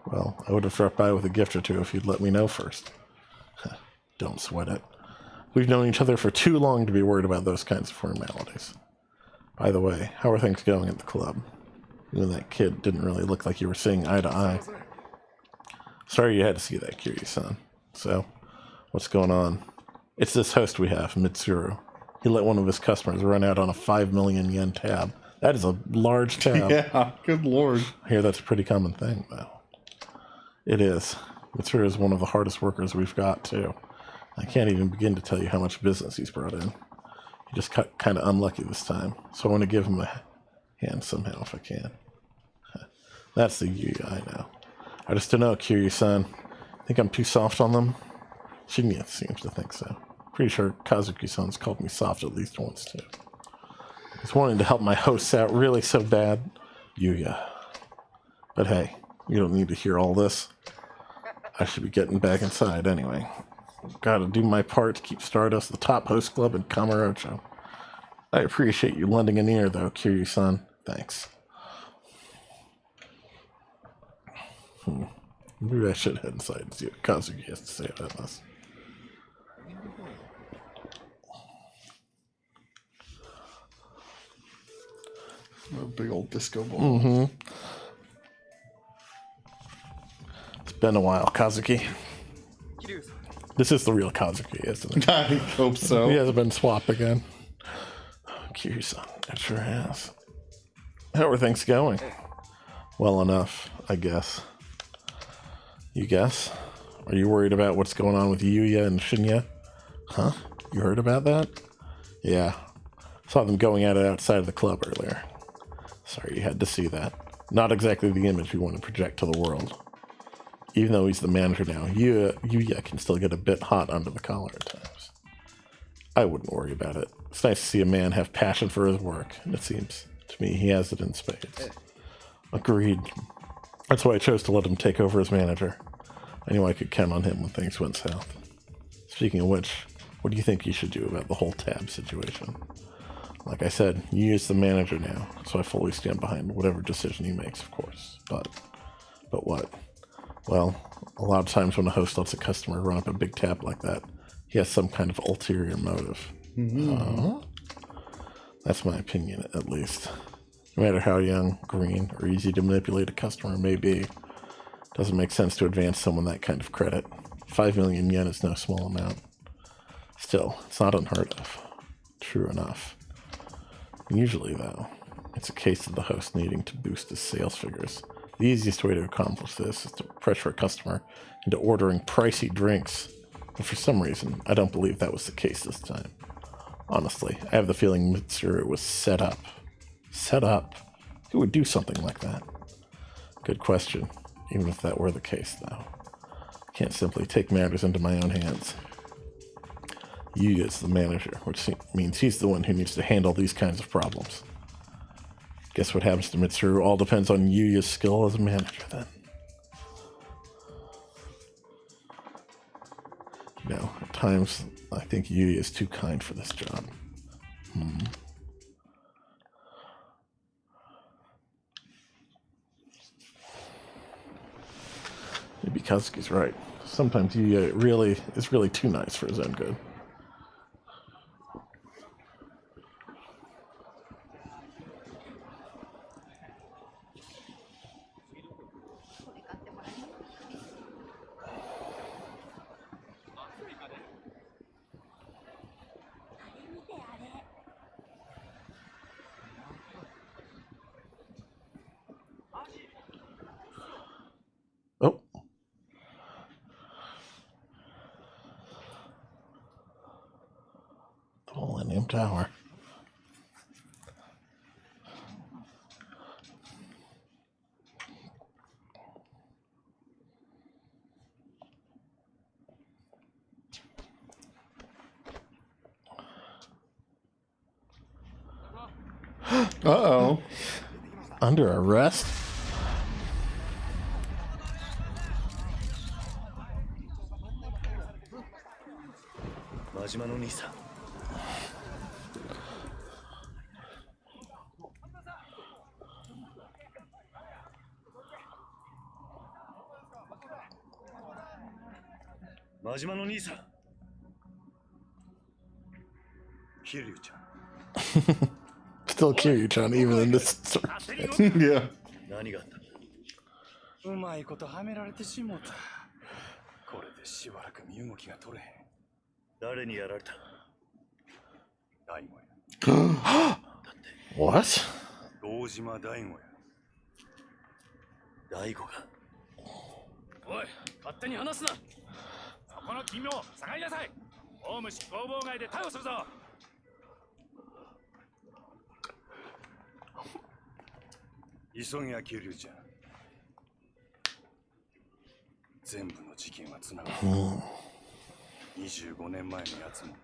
Well, I would have dropped by with a gift or two if you'd let me know first. Don't sweat it. We've known each other for too long to be worried about those kinds of formalities. By the way, how are things going at the club? You and that kid didn't really look like you were seeing eye to eye. Sorry you had to see that, Kiryu-san. So, what's going on? It's this host we have, Mitsuru. He let one of his customers run out on a 5 million yen tab. That is a large tab. Yeah, good lord. I hear that's a pretty common thing, though. It is. Mitsuru is one of the hardest workers we've got, too. I can't even begin to tell you how much business he's brought in. He just got kind of unlucky this time, so I want to give him a hand somehow if I can. That's the Yuya I know. I just don't know, Kiryu-san. Think I'm too soft on them? Shinya seems to think so. Pretty sure Kazuki-san's called me soft at least once, too. He's wanting to help my hosts out really so bad. Yuya. But hey, you don't need to hear all this. I should be getting back inside anyway. Gotta do my part to keep Stardust the top host club in Kamurocho. I appreciate you lending an ear, though, Kiryu-san. Thanks. Maybe I should head inside and see what Kazuki has to say about this. A big old disco ball. Mm-hmm. It's been a while, Kazuki. This is the real Kazuki, isn't it? I hope so. He hasn't been swapped again. Kiryu-san, it sure has. How are things going? Well enough, I guess. You guess? Are you worried about what's going on with Yuya and Shinya? Huh? You heard about that? Yeah. Saw them going at it outside of the club earlier. Sorry you had to see that. Not exactly the image we want to project to the world. Even though he's the manager now, Yuya can still get a bit hot under the collar at times. I wouldn't worry about it. It's nice to see a man have passion for his work, and it seems to me he has it in spades. Agreed. That's why I chose to let him take over as manager. I knew I could count on him when things went south. Speaking of which, what do you think you should do about the whole tab situation? Like I said, Yuya's the manager now, so I fully stand behind whatever decision he makes, of course. But what? Well, a lot of times when a host lets a customer run up a big tab like that, he has some kind of ulterior motive. That's my opinion, at least. No matter how young, green, or easy to manipulate a customer may be, it doesn't make sense to advance someone that kind of credit. 5 million yen is no small amount. Still, it's not unheard of. True enough. Usually, though, it's a case of the host needing to boost his sales figures. The easiest way to accomplish this is to pressure a customer into ordering pricey drinks. But for some reason, I don't believe that was the case this time. Honestly, I have the feeling Mitsuru was set up. Set up? Who would do something like that? Good question. Even if that were the case, though. I can't simply take matters into my own hands. Yuya is the manager, which means he's the one who needs to handle these kinds of problems. Guess what happens to Mitsuru all depends on Yuya's skill as a manager, then. At times, I think Yuya is too kind for this job. Maybe Kazuki's right. Sometimes Yuya is really too nice for his own good. Oh. The Millennium Tower. Uh-oh. Under arrest? 真島の兄さん。真島の兄さん。桐生ちゃん。Still Kiryu-chan, even in this story. Yeah. 何があった？うまいことはめられてしもた。これでしばらく身動きが取れへん。誰にやられた？大悟や。What? 堂島大悟や。大悟が。おい、勝手に話すな。そこの君も下がりなさい。公務執行妨害で逮捕するぞ。急ぎや桐生ちゃん。全部の事件はつながる。25年前のやつも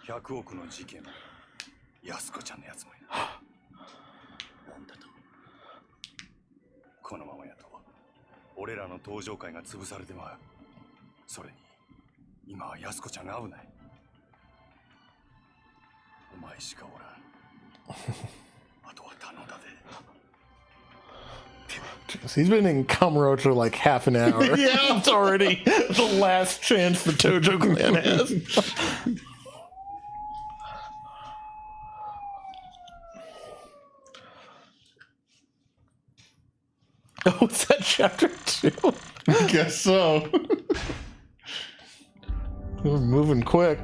100億の事件も安子ちゃんのやつもや。なんだと？このままやと俺らの登場会が潰されてまう。それに今は安子ちゃんが危ない。お前しかおらん。あとは頼んだで。Jeez, he's been in Kamurocho like half an hour. Yeah. It's already the last chance the Tojo clan has. Oh, is that chapter 2? Guess so. We're moving quick.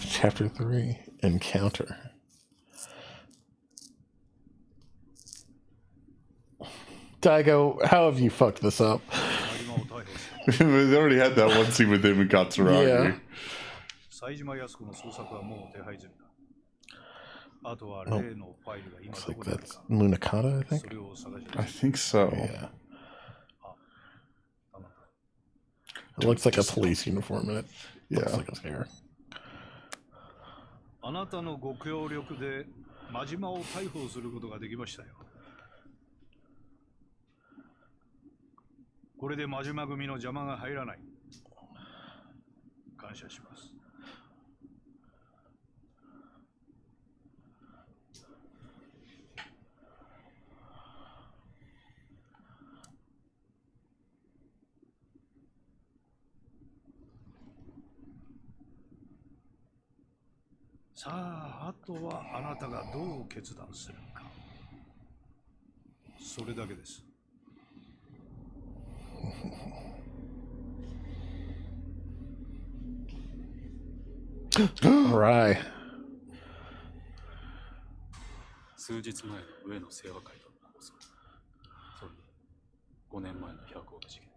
Chapter 3, Encounter. Daigo, how have you fucked this up? 真島を逮捕し They already had that one scene with him and Katsuragi. Yeah. 冴島康子の捜索はもう手配済みだ。あとは例のファイルが今 Looks ど like こにある that's か。 Munakata, I そ think. れを探し I think so. Yeah. 頼んだ。 It looks like a police uniform and it looks Yeah. like his hair. あなたのご協力で真島を逮捕することができましたよ。これで真島組の邪魔が入らない。感謝します。さあ、あとはあなたがどう決断するか。それだけです。All right. 数日前の上野清和会との放送。それに5年前の100億事件。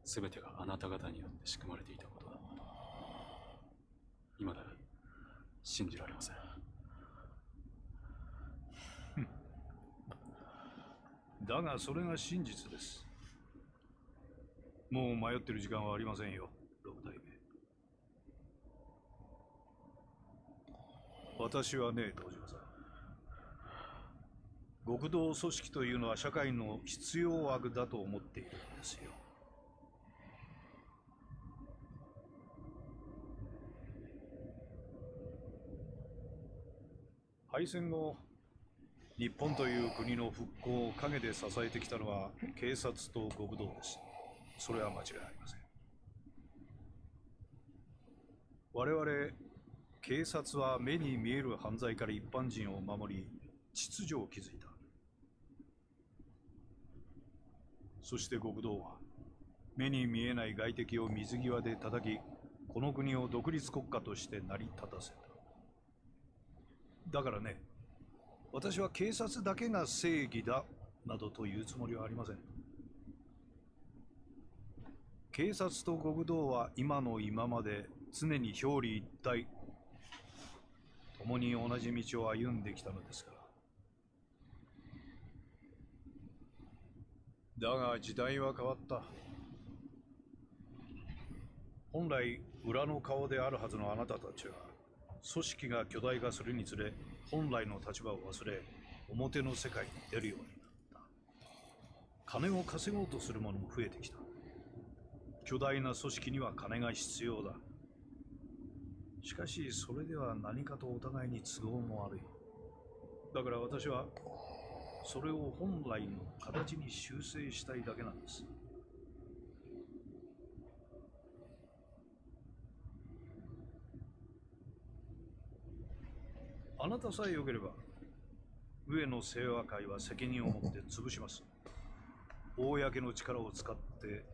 すべてがあなた方によって仕組まれていたことだ。今だ信じられません。だがそれが真実です。もう迷ってる時間はありませんよ、六代目。私はね、道島さん。極道組織というのは社会の必要悪だと思っているんですよ。敗戦後、日本という国の復興を陰で支えてきたのは警察と極道です。それは間違いありません。我々警察は目に見える犯罪から一般人を守り、秩序を築いた。そして極道は目に見えない外敵を水際で叩き、この国を独立国家として成り立たせた。だからね、私は警察だけが正義だなどというつもりはありません。警察と極道は今の今まで常に表裏一体、共に同じ道を歩んできたのですから。だが時代は変わった。本来裏の顔であるはずのあなたたちは、組織が巨大化するにつれ本来の立場を忘れ、表の世界に出るようになった。金を稼ごうとする者も増えてきた。巨大な組織には金が必要だ。しかし、それでは何かとお互いに都合も悪い。だから私は、それを本来の形に修正したいだけなんです。あなたさえ良ければ、上野清和会は責任を持って潰します。公の力を使って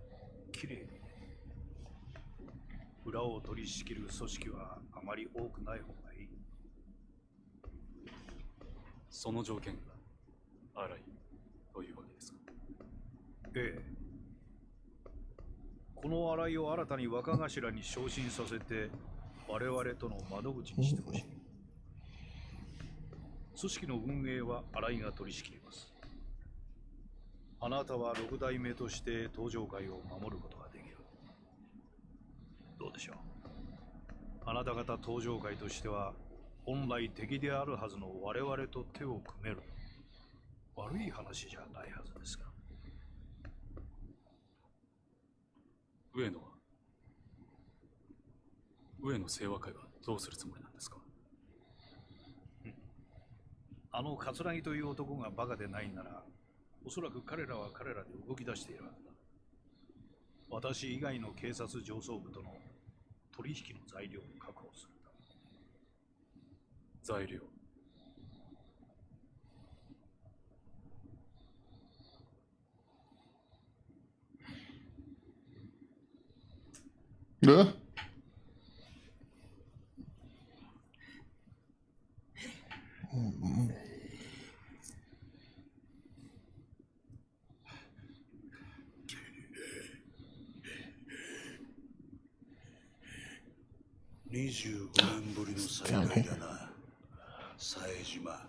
きれいに。裏を取り仕切る組織はあまり多くない方がいい。その条件が荒いというわけですか？ええ。この荒井を新たに若頭に昇進させて、我々との窓口にしてほしい。組織の運営は新井が取り仕切ります。あなたは六代目として登場会を守ることができる。どうでしょう。あなた方登場会としては、本来敵であるはずの我々と手を組める。悪い話じゃないはずですが。上野清和会はどうするつもりなんですか？あの桂木という男がバカでないなら、おそらく彼らは彼らで動き出しているはずだ。私以外の警察上層部との取引の材料を確保するんだ。材料。25年ぶりの再会だな、冴島。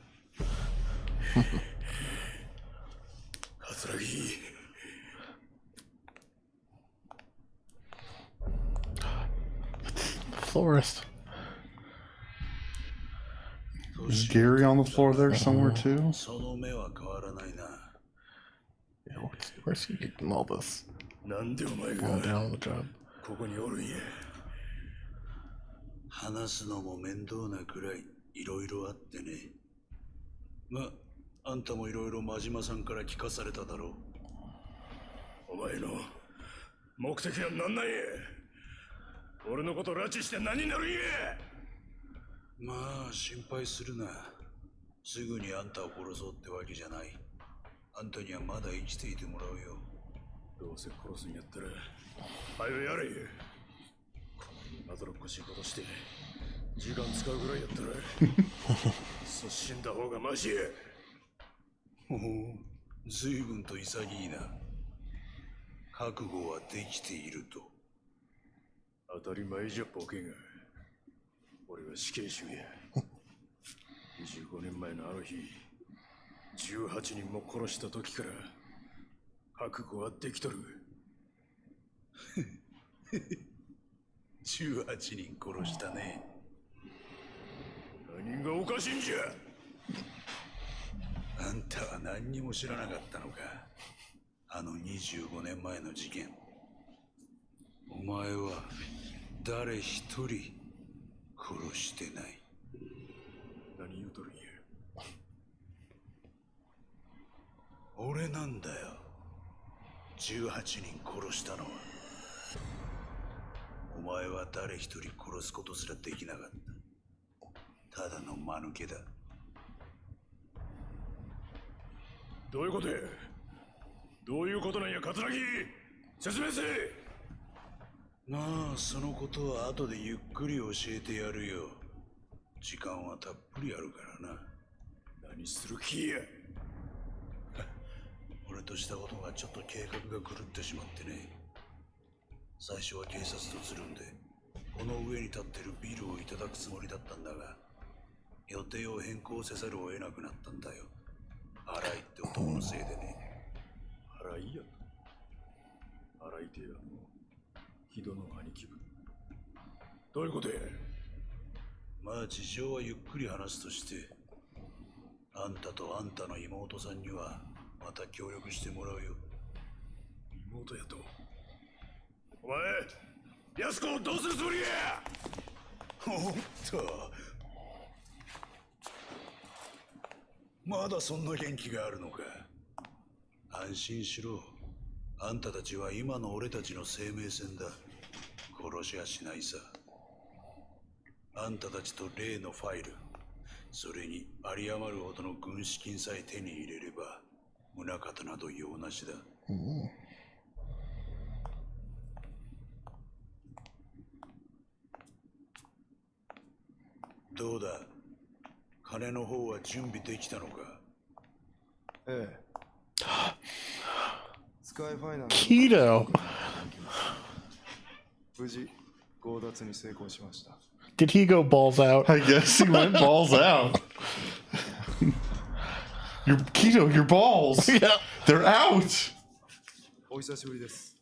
桂木。Florist. Is Gary on the floor there somewhere too? その目は変わらないな。Yeah, where's he getting all this? なんでお前 Going が down on the job. ここにおるんや。話すのも面倒なくらいいろいろあってね。ま、あんたもいろいろ真島さんから聞かされただろう。お前の目的は何なんや。俺のこと拉致して何になるんや。まあ心配するな。すぐにあんたを殺そうってわけじゃない。あんたにはまだ生きていてもらうよ。どうせ殺すんやったら早よやれ。こんなまどろっこしいことして時間使うぐらいやったらそう死んだ方がマシや。おお、随分と潔いな。覚悟はできていると。当たり前じゃボケが。俺は死刑囚や。25年前のあの日、18人も殺した時から覚悟はできとる。18人殺したね。何がおかしいんじゃ。あんたは何にも知らなかったのか。あの25年前の事件。お前は誰一人殺してない。何言うとるんや。俺なんだよ。18人殺したのは。お前は誰一人殺すことすらできなかった。ただの間抜けだ。どういうことや。どういうことなんや、桂木。説明せえ。まあそのことは後でゆっくり教えてやるよ。時間はたっぷりあるからな。何する気や。俺としたことがちょっと計画が狂ってしまってね。最初は警察とつるんでこの上に立ってるビルをいただくつもりだったんだが、予定を変更せざるを得なくなったんだよ。荒井って男のせいでね。荒井や。荒井ってや木戸の兄貴分。どういうことや。まあ事情はゆっくり話すとして、あんたとあんたの妹さんにはまた協力してもらうよ。妹やと。お前、安子をどうするつもりや。おっと。まだそんな元気があるのか。安心しろ。あんたたちは今の俺たちの生命線だ。殺しはしないさ。あんたたちと例のファイル、それに有り余るほどの軍資金さえ手に入れれば、宗方など用なしだ。どうだ、金の方は準備できたのか。ええ。スカイファイナンス Keto. 無事強奪に成功しました。 Did he go balls out? I guess he went balls out. Your Keto, your balls. Yeah. They're out. お久しぶりです。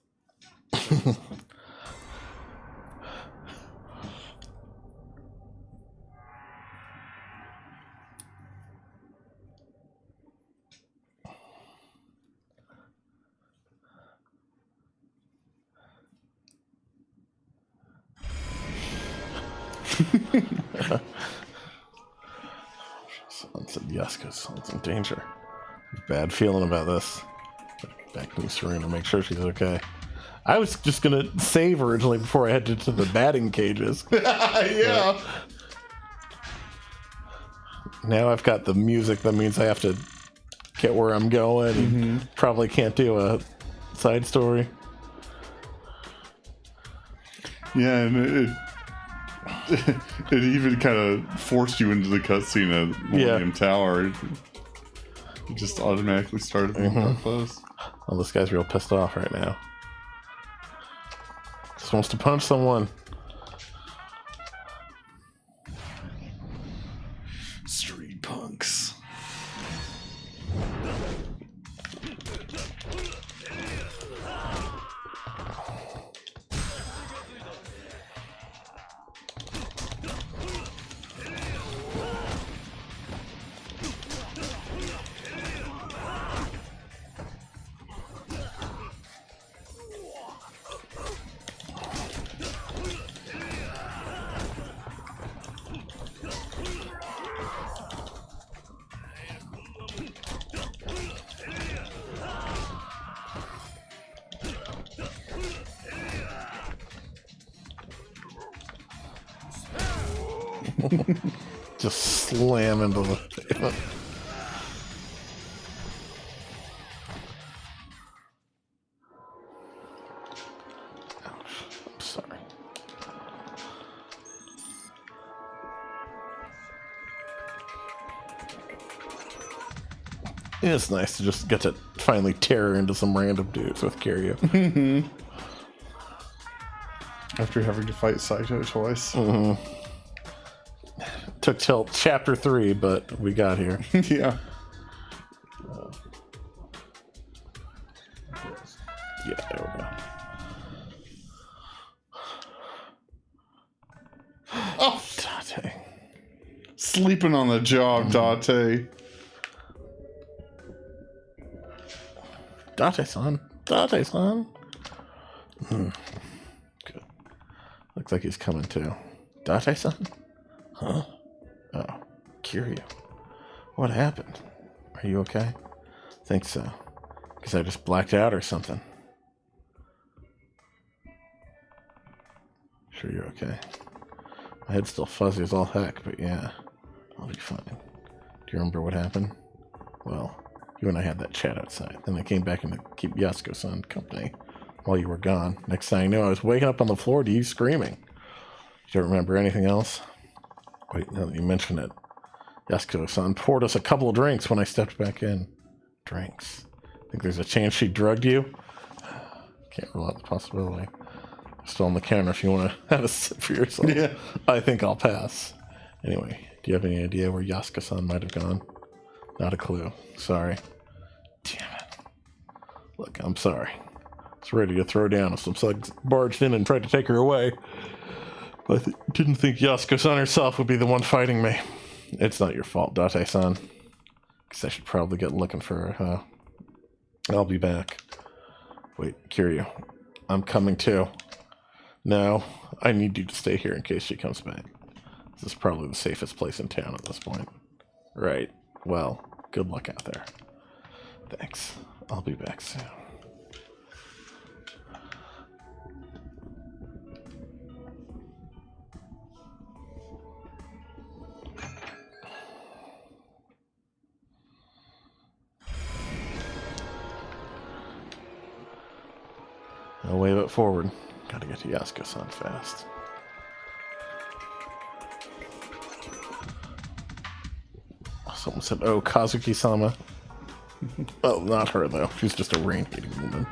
Son said Yaska's son's in danger. Bad feeling about this. Back to Serena, make sure she's okay. I was just gonna save originally before I headed to the batting cages. Yeah. Now I've got the music, that means I have to get where I'm going. And probably can't do a side story. Yeah, and it even kind of forced you into the cutscene at Millennium Tower. It just automatically started being close. Oh, this guy's real pissed off right now. Just wants to punch someone. Street punks. Just slam into the pavement. Ouch. I'm sorry. It's nice to just get to finally tear into some random dudes with Kiryu. After having to fight Saito twice. Took till chapter 3, but we got here. Yeah. Yeah, there we go. Oh, Date. sleeping on the job, Date. Date-san. Date-san. Good. Looks like he's coming too. Date-san? Huh? Oh, Kiryu. What happened? Are you okay? Think so. Because I just blacked out or something. Sure you're okay. My head's still fuzzy as all heck, but yeah, I'll be fine. Do you remember what happened? Well, you and I had that chat outside. Then I came back in to keep Yasuko-san company while you were gone. Next thing I knew, I was waking up on the floor to you screaming. You don't remember anything else? Wait, now that you mention it, Yasuko-san poured us a couple of drinks when I stepped back in. Drinks? Think there's a chance she drugged you? Can't rule out the possibility. Still on the counter if you want to have a sip for yourself. Yeah. I think I'll pass. Anyway, do you have any idea where Yasuko-san might have gone? Not a clue. Sorry. Damn it. Look, I'm sorry. I was ready to throw down if some thugs barged in and tried to take her away. But I didn't think Yasuko-san herself would be the one fighting me. It's not your fault, Date-san. Guess I should probably get looking for her. I'll be back. Wait, Kiryu. I'm coming too. No, I need you to stay here in case she comes back. This is probably the safest place in town at this point. Right. Well, good luck out there. Thanks. I'll be back soon. No way but forward. Gotta get to Yasuko-san fast. Someone said, oh, Kazuki-sama. Well, not her, though. She's just a rain-hating woman.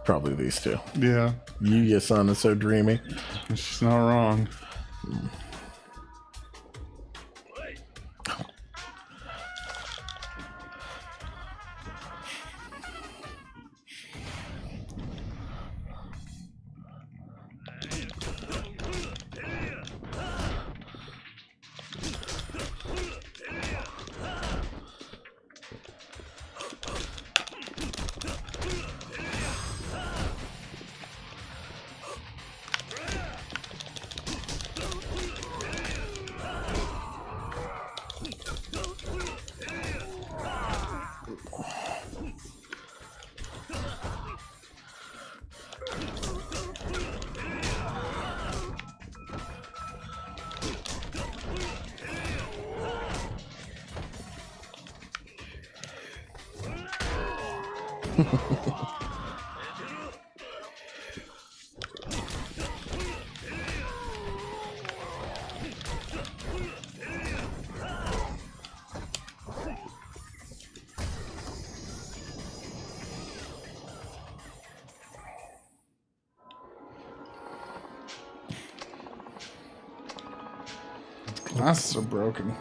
Probably these two. Yeah. Yuya-san is so dreamy. She's not wrong. Glasses are broken.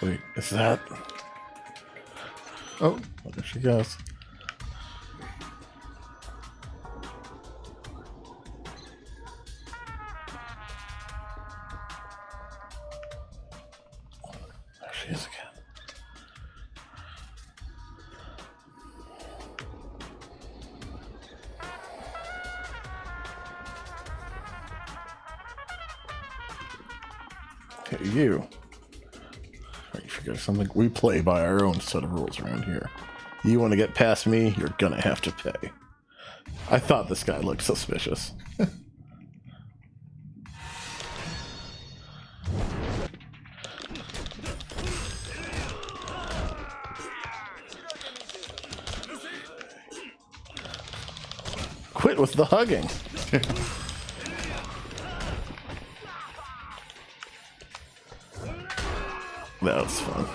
Wait, is that... Oh, there she goes. There she is again. Hey, you. You forget something? We play by our own set of rules around here. You want to get past me, you're gonna have to pay. I thought this guy looked suspicious. Quit with the hugging. That was fun.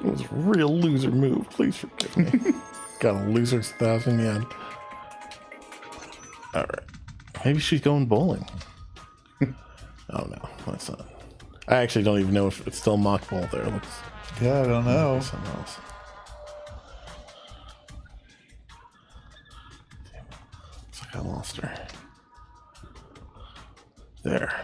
It was a real loser move. Please forgive me. Got a loser's 1,000 yen. Alright. Maybe she's going bowling. Oh no, that's not. I actually don't even know if it's still mock bowl there. Looks Yeah, I don't know. something else. Damn it. Looks like I lost her. There.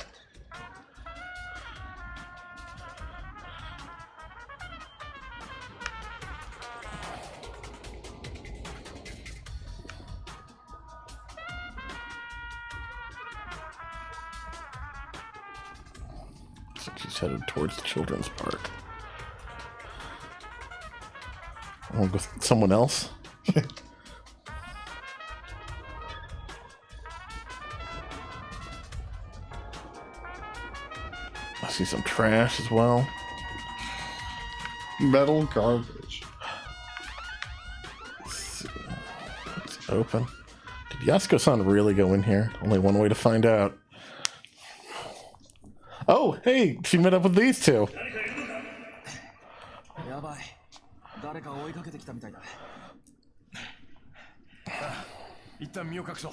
She's headed towards the children's park. Oh, with someone else? I see some trash as well. Metal garbage. It's open. Did Yasuko-san really go in here? Only one way to find out. Oh, hey, she met up with these two. やばい。誰か追いかけてきたみたいだ。一旦身を隠そう。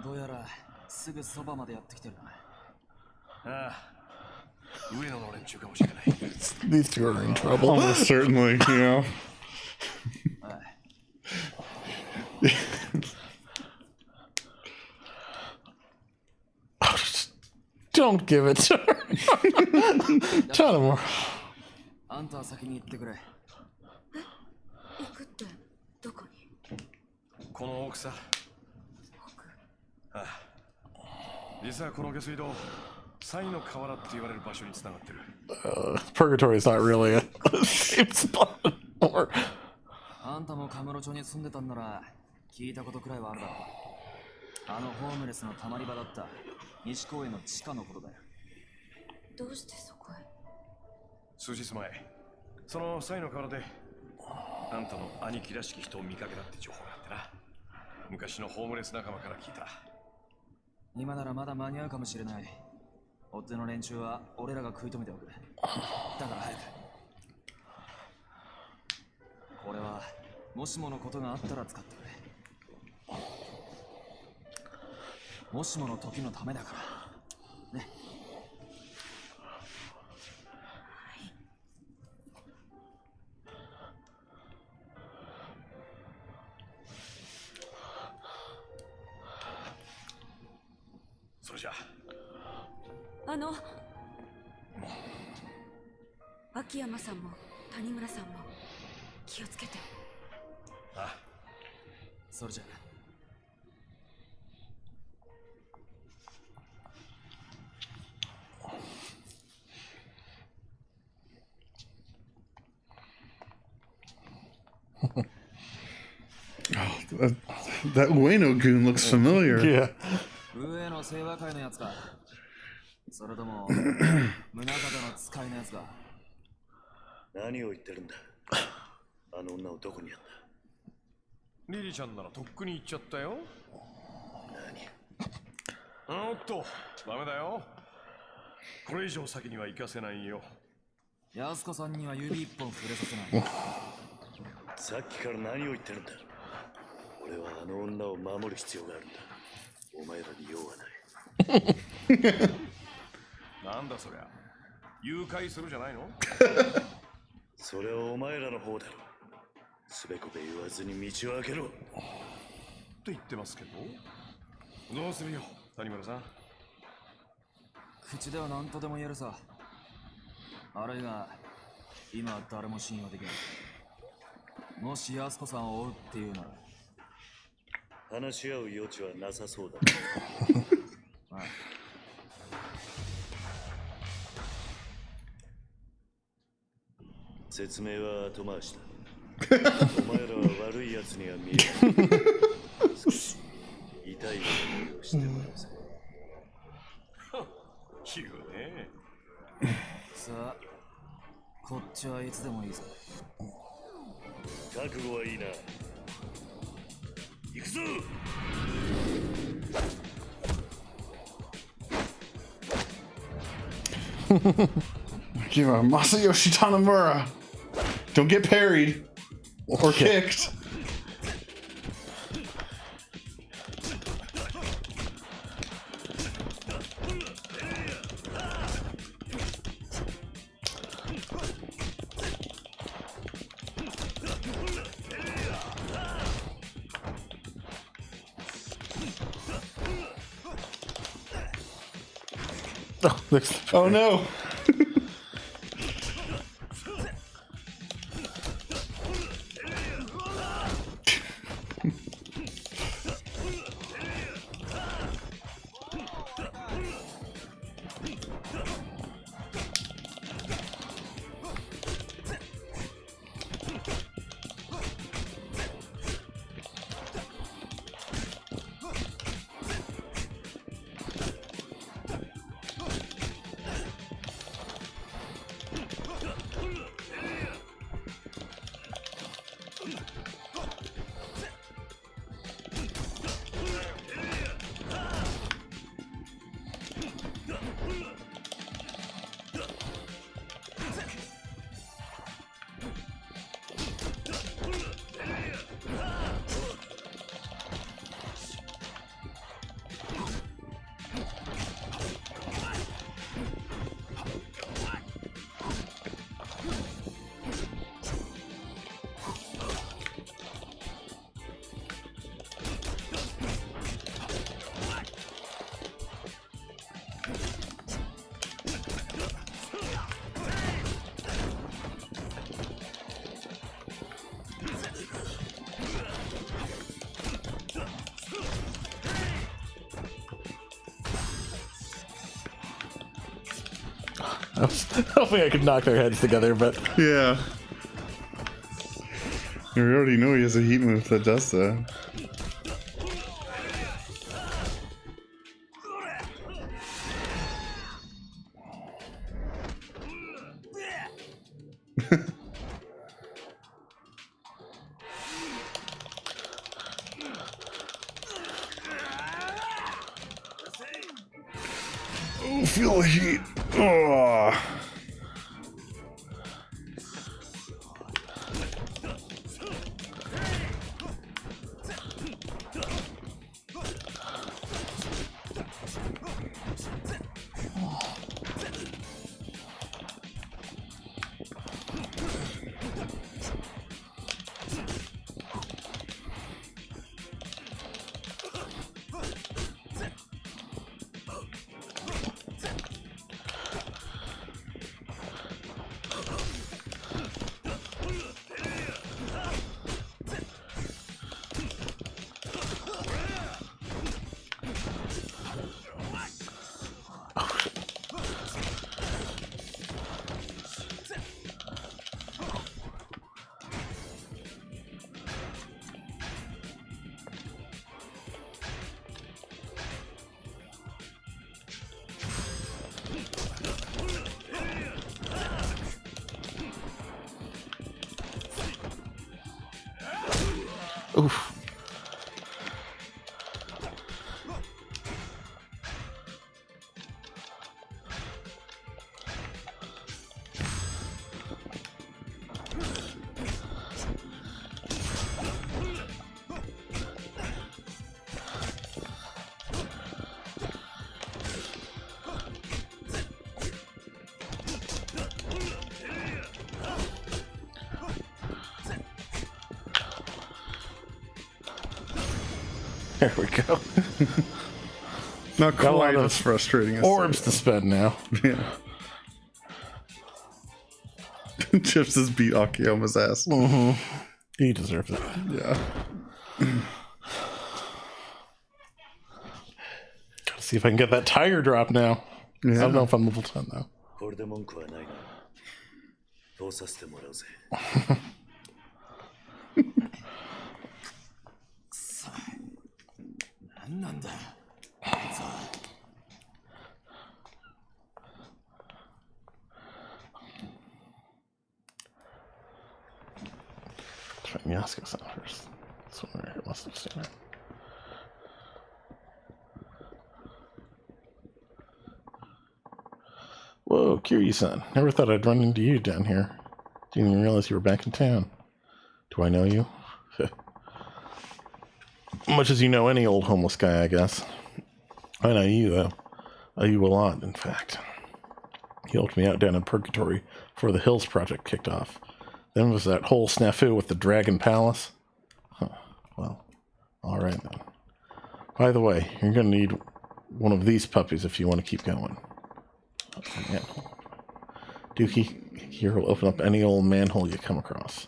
どうやらすぐそばまでやってきてるな。ああ、上野の連中かもしれない。 These two are in trouble. Almost certainly, you know. Don't give it to her. Tell him. あんたは先に行ってくれ。行くってどこに？この奥さ。ああ、実はこの下水道、サイの河原って言われる場所に繋がってる。Purgatory is not really a safe spot anymore. あんたもカムロ町に住んでたんなら聞いたことくらいはあるだろう。あのホームレスのたまり場だった西公園の地下のことだよ。どうしてそこへ？数日前、そのサイの河原であんたの兄貴らしき人を見かけたって情報があってな。昔のホームレス仲間から聞いた。今ならまだ間に合うかもしれない。追っ手の連中は俺らが食い止めておく。だから早く。これはもしものことがあったら使ってくれ。もしもの時のためだからね。それじゃ秋山さんも谷村さんも気をつけて。ああ、それじゃThat Ueno goon looks familiar. Yeah. 上の清和会のやつか。それとも宗像の使いのやつか。何を言ってるんだ。あの女をどこにやった。リリちゃんならとっくに行っちゃったよ。何。おっと、ダメだよ。これ以上先には行かせないよ。安子さんには指一本触れさせない。さっきから何を言ってるんだ。俺はあの女を守る必要があるんだ。お前らに用はない。なんだそりゃ。誘拐するじゃないの？それはお前らの方だろ。すべこべ言わずに道を開けろ。と言ってますけど。どうするよ、谷村さん。口では何とでも言えるさ。あるいは今は誰も信用できない。もし安子さんを追うっていうなら話し合う余地はなさそうだ。ああ、説明は後回しだ。お前らは悪いやつには見えない。少し痛い思いをしてもらうぜ。言うね。さあ、こっちはいつでもいいぞ。覚悟はいいな。行くぞ。Akira Masayoshi Tanamura. Don't get parried or kicked. Oh no. I was hoping I could knock their heads together, but Yeah. You already know he has a heat move that does that. Oh, feel the heat. Oh. oof. There we go. Not Got a lot quite of as frustrating as Orbs to spend now. Yeah. Chips has beat Akiyama's ass. Mm-hmm. He deserves it. Yeah. Gotta see if I can get that tire drop now. I Yeah. don't know if I'm level 10 though. これで文句はないな。通させてもらうぜ。何なんだ。 Find Yasuko-san first. Somewhere here must have seen her. Whoa, Kiryu-san. Never thought I'd run into you down here. Didn't even realize you were back in town. Do I know you? Much as you know any old homeless guy, I guess. I know you, though. I know you a lot, in fact. You helped me out down in Purgatory before the Hills project kicked off. Then was that whole snafu with the Dragon Palace. Huh. Well, alright then. By the way, you're going to need one of these puppies if you want to keep going. Manhole. Dookie, here will open up any old manhole you come across.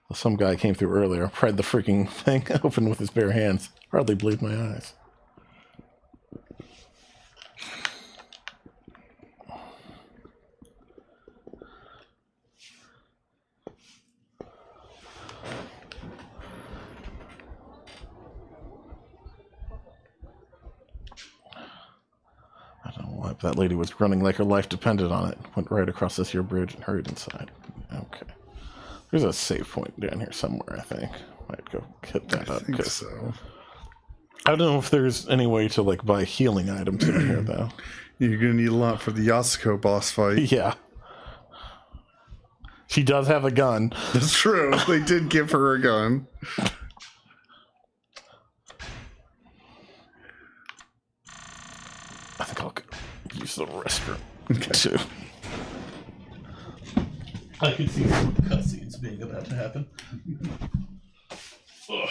Well, some guy came through earlier, pried the freaking thing open with his bare hands. Hardly believed my eyes. I don't know why, but that lady was running like her life depended on it. Went right across this here bridge and hurried inside. Okay. There's a save point down here somewhere, I think. Might go hit that up. I think so. I don't know if there's any way to, like, buy healing items in here, though. You're gonna need a lot for the Yasuko boss fight. Yeah. She does have a gun. That's true. They did give her a gun. I think I'll use the restroom, Okay. too. I could see some cutscenes being about to happen. Ugh.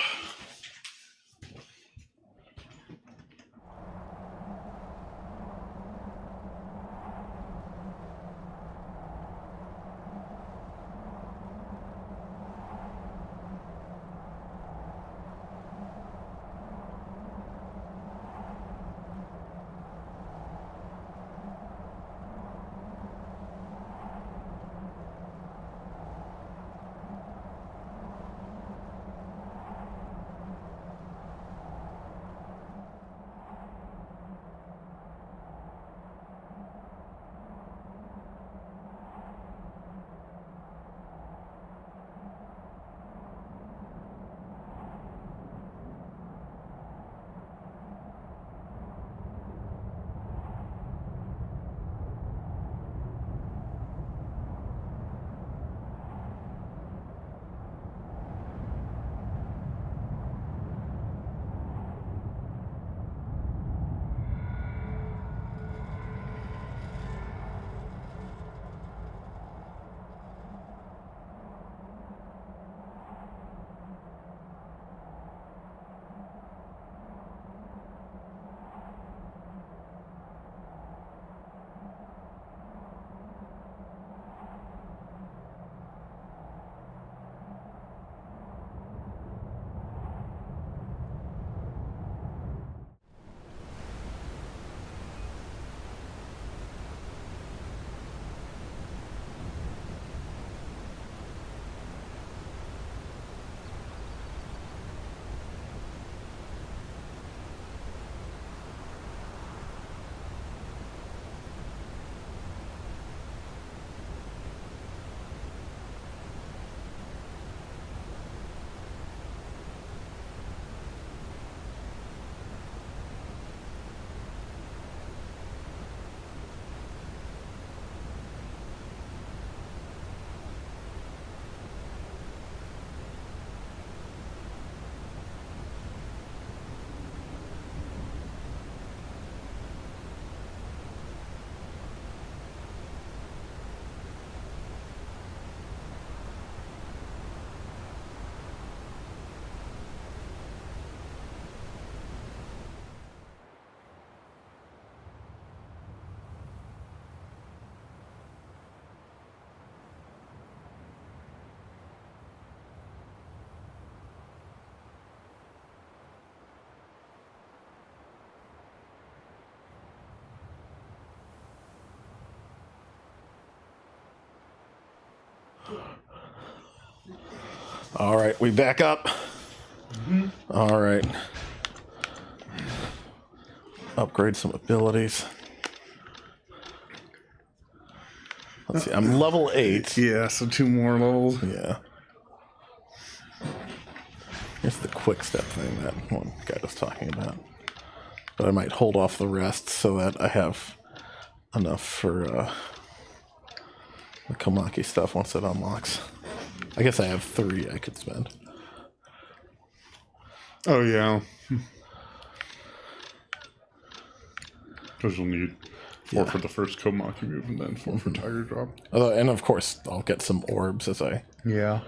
All right, we back up. All right. Upgrade some abilities. Let's see, I'm level 8. Yeah, so 2 more levels. Yeah. Here's the quick step thing that one guy was talking about. But I might hold off the rest so that I have enough for the Komaki stuff once it unlocks. I guess I have 3 I could spend. Oh, yeah. Because you'll need 4 for the first Komaki move and then 4 for Tiger Drop. And of course, I'll get some orbs as I... Yeah.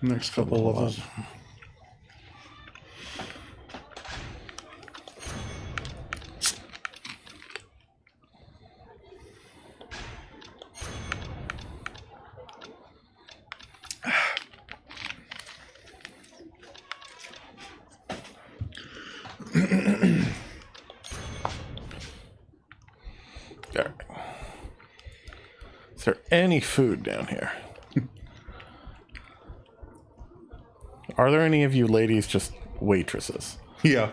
Next couple levels. Alright. Is there any food down here? Are there any of you ladies just waitresses? Yeah.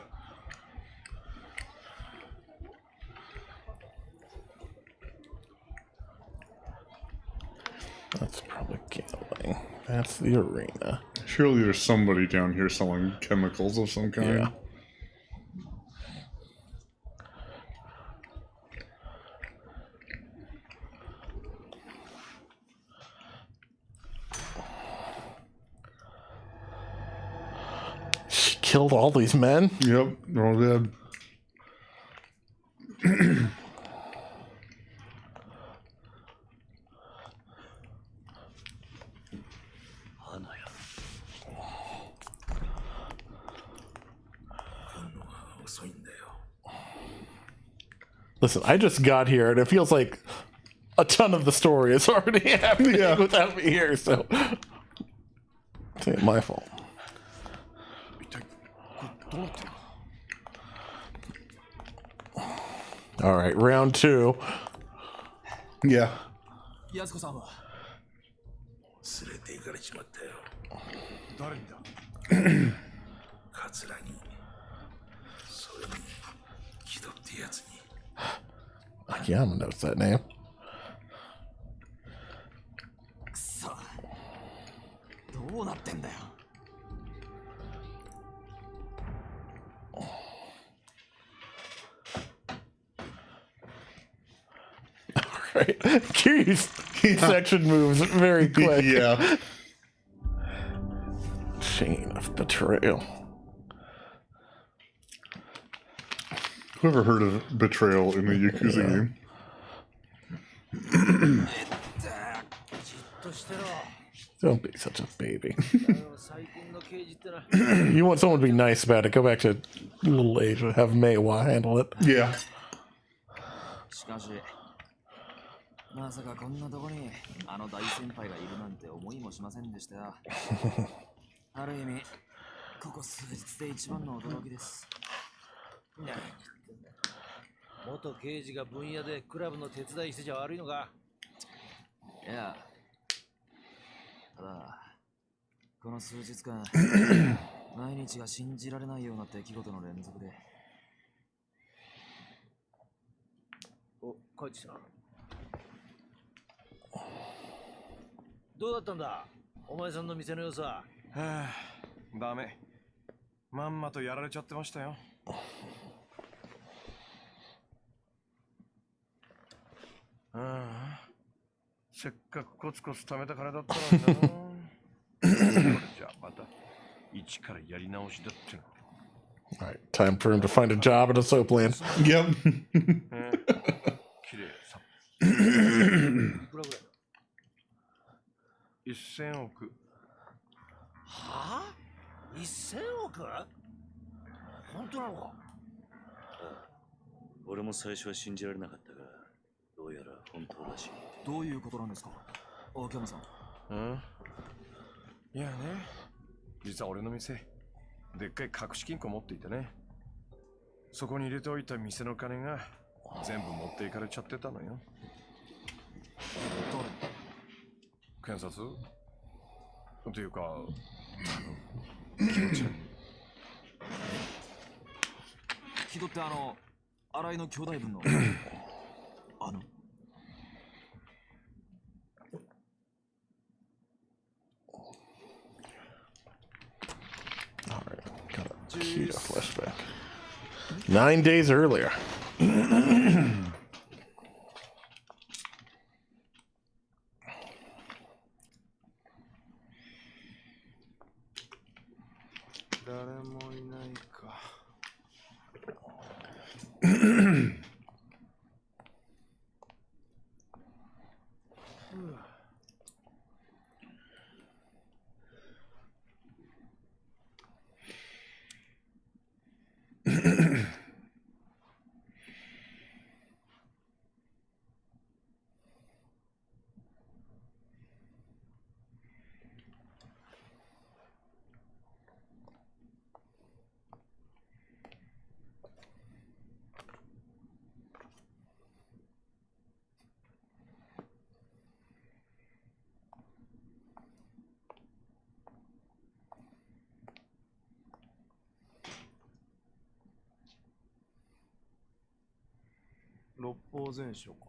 That's probably gambling. That's the arena. Surely there's somebody down here selling chemicals of some kind. Yeah. She killed all these men? Yep, they're all dead. Listen, I just got here and it feels like a ton of the story is already happening without me here, so it ain't my fault. All right, round 2. Yeah. 安子さんは連れて行かれちまったよ。誰にだ？カツラに。それに、木戸ってやつに。Akiyama knows that name. くそ。どうなってんだよ。Right. Keys section moves very quick. Yeah. Chain of betrayal. Whoever heard of betrayal in the Yakuza game? じっとしてろ。 Don't be such a baby. 最近の刑事ってな。 You want someone to be nice about it, go back to little age and have Meiwa handle it. Yeah. しかし、まさかこんなとこにあの大先輩がいるなんて思いもしませんでしたよ。ある意味、ここ数日で一番の驚きです。元刑事が分野でクラブの手伝いしてちゃ悪いのか？いや、ただ、この数日間、毎日が信じられないような出来事の連続で。お、カイチさん。どうだったんだお前さんの店の良さ。はあ、ダメ。まんまとやられちゃってましたよ。ああ、せっかくコツコツ貯めた金だったのにな。これじゃあまた一からやり直しだっての。 Alright, time for him to find a job at a soap land. Yep. きれいさ。1000億。はあ ?1000 億本当なのか？俺も最初は信じられなかったが、どうやら本当らしい。どういうことなんですか秋山さん。うん。いやね、実は俺の店、でっかい隠し金庫持っていてね。そこに入れておいた店の金が全部持っていかれちゃってたのよ。検察っていうか、キドちゃん。キドって新井の兄弟分のAlright, got a Keto flashback. 9 days earlier.「六法全書」か。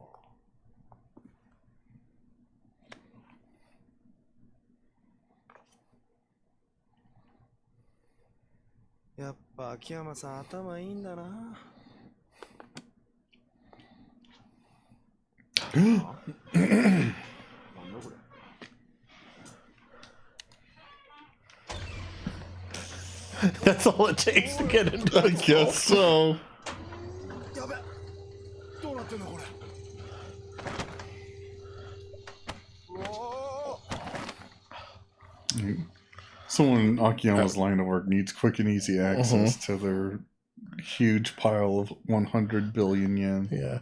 やっぱ秋山さん頭いいんだな。なんだこれ。That's all it takes to get into I guess so. やべ、どうなってんのこれ。うわー。 Someone in Akiyama's line of work needs quick and easy access to their huge pile of 100 billion yen. Yeah.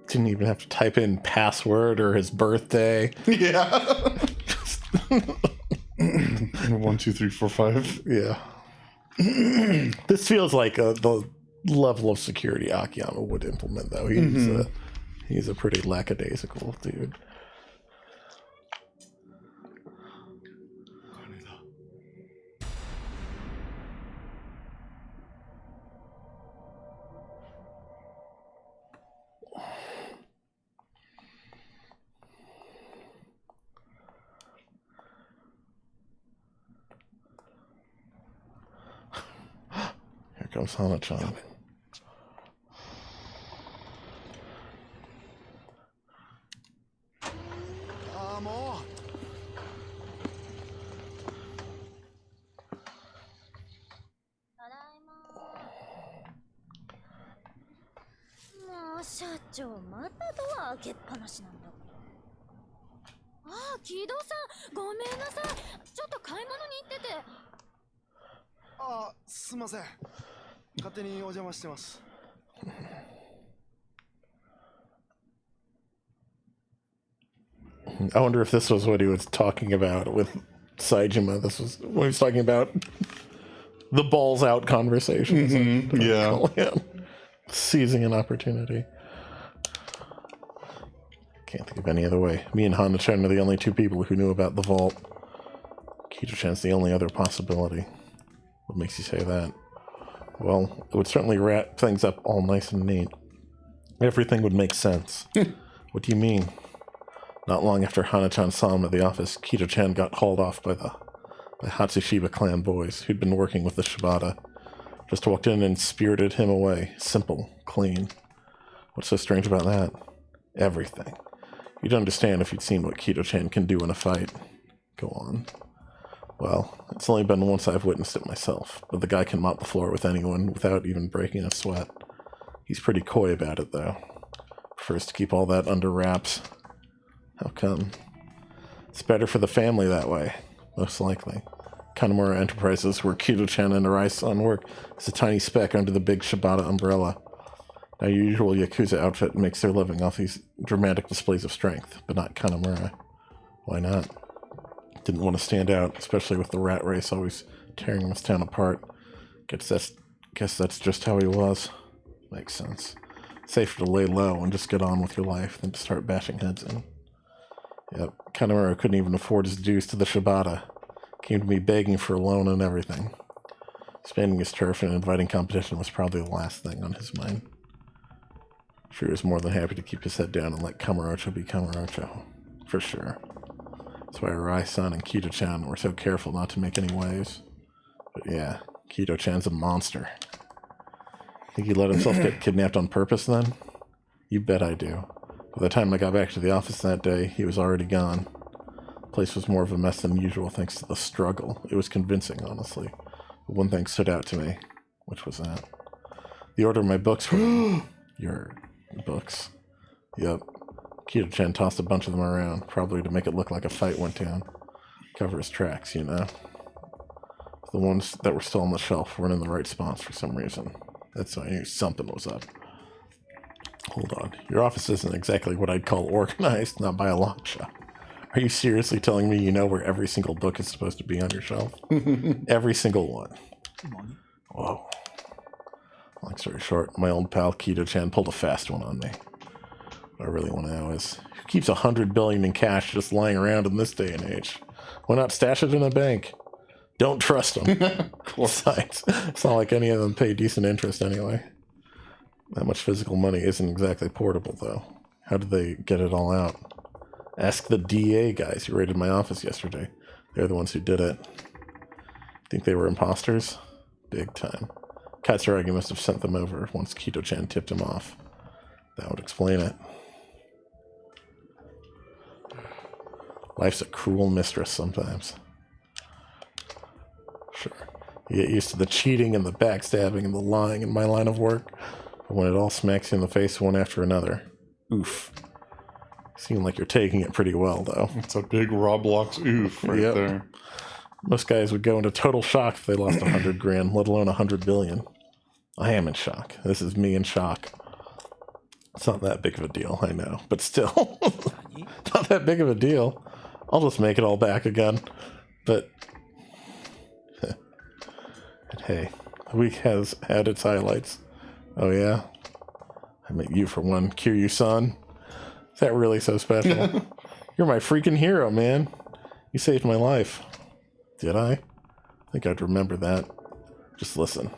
Didn't even have to type in password or his birthday. Yeah. 1, 2, 3, 4, 5. Yeah. This feels like the level of security Akiyama would implement, though. He's a pretty lackadaisical dude. Here comes Hana-chan. I wonder if this was what he was talking about with Saejima. This was when he was talking about the balls out conversation. Yeah. Seizing an opportunity. Can't think of any other way. Me and Hana-chan are the only two people who knew about the vault. Kito-chan's the only other possibility. What makes you say that? Well, it would certainly wrap things up all nice and neat. Everything would make sense. What do you mean? Not long after Hana-chan saw him at the office, Kito-chan got hauled off by Hatsushiba clan boys who'd been working with the Shibata. Just walked in and spirited him away. Simple. Clean. What's so strange about that? Everything. You'd understand if you'd seen what Kito-chan can do in a fight. Go on. Well, it's only been once I've witnessed it myself, but the guy can mop the floor with anyone without even breaking a sweat. He's pretty coy about it, though. Prefers to keep all that under wraps. How come? It's better for the family that way, most likely. Kanamura Enterprises, where Kido-chan and Arai-san work, is a tiny speck under the big Shibata umbrella. Now, your usual Yakuza outfit makes their living off these dramatic displays of strength, but not Kanamura. Why not? Didn't want to stand out, especially with the rat race always tearing this town apart. Guess that's just how he was. Makes sense. Safer to lay low and just get on with your life than to start bashing heads in. Yep, Kanamura couldn't even afford his dues to the Shibata. Came to me begging for a loan and everything. Expanding his turf and inviting competition was probably the last thing on his mind. Sure, he was more than happy to keep his head down and let Kamurocho be Kamurocho. For sure. That's why Arai-san and Kido-chan were so careful not to make any waves. But yeah, Kido-chan's a monster. Think he let himself get kidnapped on purpose then? You bet I do. By the time I got back to the office that day, he was already gone. The place was more of a mess than usual thanks to the struggle. It was convincing, honestly. But one thing stood out to me. Which was that? The order of my books were... Your books. Yep. Kido-chan tossed a bunch of them around, probably to make it look like a fight went down. Cover his tracks, you know. The ones that were still on the shelf weren't in the right spots for some reason. That's why I knew something was up. Hold on. Your office isn't exactly what I'd call organized, not by a long shot. Are you seriously telling me you know where every single book is supposed to be on your shelf? Every single one. Whoa. Long story short, my old pal Kido-chan pulled a fast one on me. What I really want to know is, who keeps $100 billion in cash just lying around in this day and age? Why not stash it in a bank? Don't trust them. Besides, it's not like any of them pay decent interest anyway. That much physical money isn't exactly portable, though. How did they get it all out? Ask the DA guys who raided my office yesterday. They're the ones who did it. Think they were imposters? Big time. Katsuragi must have sent them over once Kido-chan tipped him off. That would explain it. Life's a cruel mistress sometimes. Sure. You get used to the cheating and the backstabbing and the lying in my line of work. But when it all smacks you in the face one after another, oof. Seem like you're taking it pretty well, though. It's a big Roblox oof right there. Most guys would go into total shock if they lost 100 grand, let alone 100 billion. I am in shock. This is me in shock. It's not that big of a deal, I know. But still, not that big of a deal. I'll just make it all back again. But, hey, the week has had its highlights. Oh, yeah? I met you for one, Kiryu-san. Is that really so special? You're my freaking hero, man. You saved my life. Did I? I think I'd remember that. Just listen.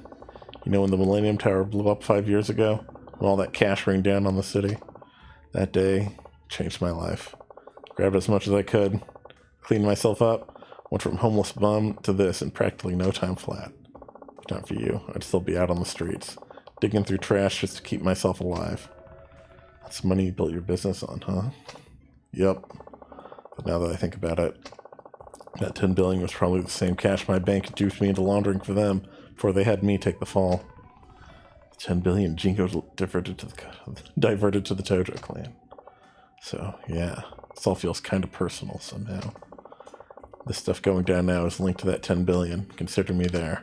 You know when the Millennium Tower blew up 5 years ago? When all that cash rained down on the city? That day changed my life. Grabbed as much as I could. Cleaned myself up. Went from homeless bum to this in practically no time flat. If not for you, I'd still be out on the streets. Digging through trash just to keep myself alive. That's money you built your business on, huh? Yep. But now that I think about it, that 10 billion was probably the same cash my bank duped me into laundering for them before they had me take the fall. 10 billion Jinko diverted to the Tojo clan. So, yeah, this all feels kind of personal somehow. This stuff going down now is linked to that 10 billion. Consider me there.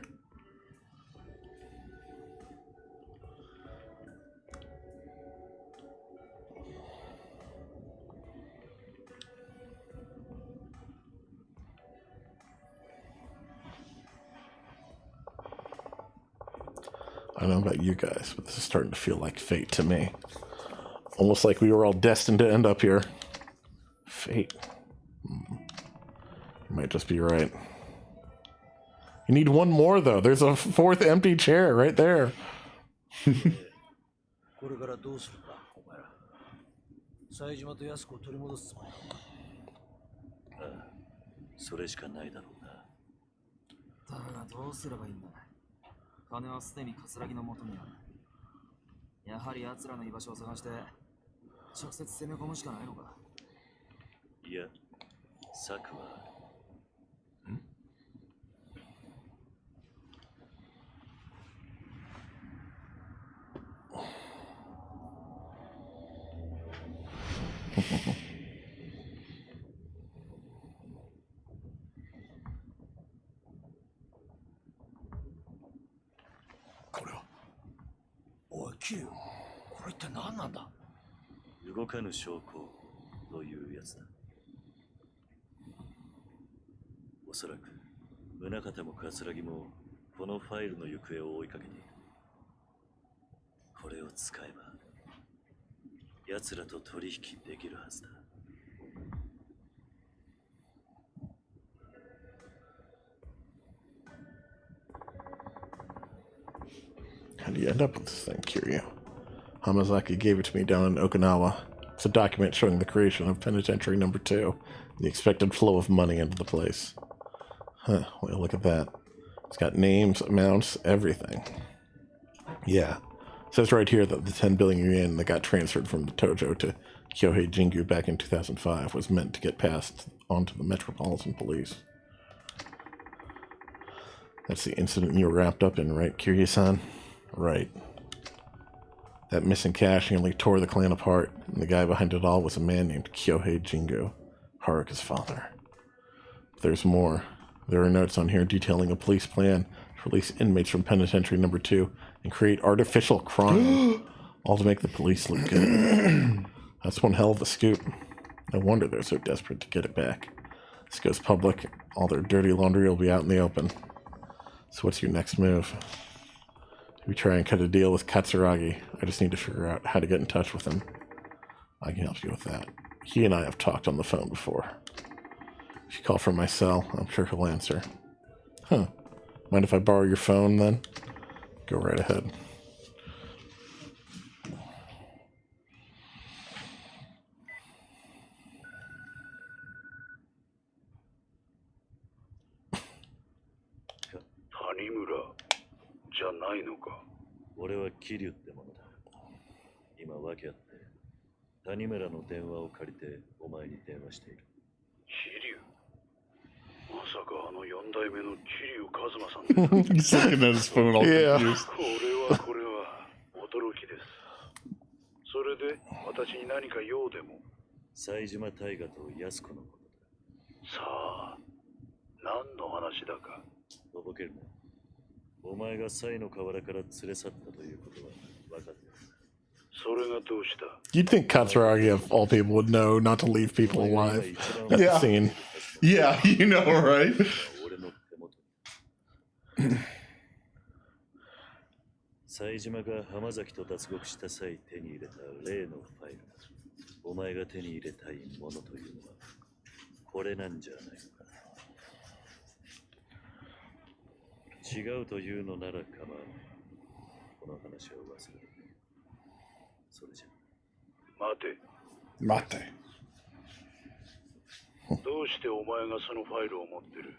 I don't know about you guys, but this is starting to feel like fate to me. Almost like we were all destined to end up here. Fate. You might just be right. You need one more, though. There's a fourth empty chair right there. これからどうするか、お前ら。冴島と安子を取り戻すつもりなのか。ああ、それしかないだろうな。だがどうすればいいんだ。金はすでに葛城の元にある。やはり奴らの居場所を探して直接攻め込むしかないのか。いや、策はある。んキリュウ、これ一体何なんだ？動かぬ証拠というやつだ。おそらく宗像も桂木もこのファイルの行方を追いかけている。これを使えば奴らと取引できるはずだ。How do you end up with this thing, Kiryu? Hamazaki gave it to me down in Okinawa. It's a document showing the creation of Penitentiary Number 2, the expected flow of money into the place. Huh, well, look at that. It's got names, amounts, everything. Yeah. It says right here that the 10 billion yen that got transferred from the Tojo to Kyohei Jingu back in 2005 was meant to get passed on to the Metropolitan Police. That's the incident you were wrapped up in, right, Kiryu-san? Right. That missing cash nearly tore the clan apart, and the guy behind it all was a man named Kyohei Jingu, Haruka's father. But there's more. There are notes on here detailing a police plan to release inmates from Penitentiary Number 2 and create artificial crime, all to make the police look good. That's one hell of a scoop. No wonder they're so desperate to get it back. This goes public, all their dirty laundry will be out in the open. So what's your next move? We try and cut a deal with Katsuragi. I just need to figure out how to get in touch with him. I can help you with that. He and I have talked on the phone before. If you call from my cell, I'm sure he'll answer. Huh. Mind if I borrow your phone, then? Go right ahead. Tanimura じゃないのか。俺は桐生ってものだ。今訳あって谷村の電話を借りてお前に電話している。桐生、まさかあの4代目の桐生一馬さんです。 He's looking at his phone all confused. これは驚きです。それで私に何か用でも。冴島大河と安子のことだ。さあ、何の話だか。とぼけるな。お前が冴の河原から連れ去ったということは分かっている。それがどうした？ You'd think Katsuragi, of all people, would know not to leave people alive at the scene. Yeah, you know, right? 冴島が浜崎と脱獄した際手に入れた例のファイル。お前が手に入れたいものというのはこれなんじゃないのか。違うというのなら構わない。この話は忘れる。それじゃ。待て。Mate. どうしてお前がそのファイルを持ってる？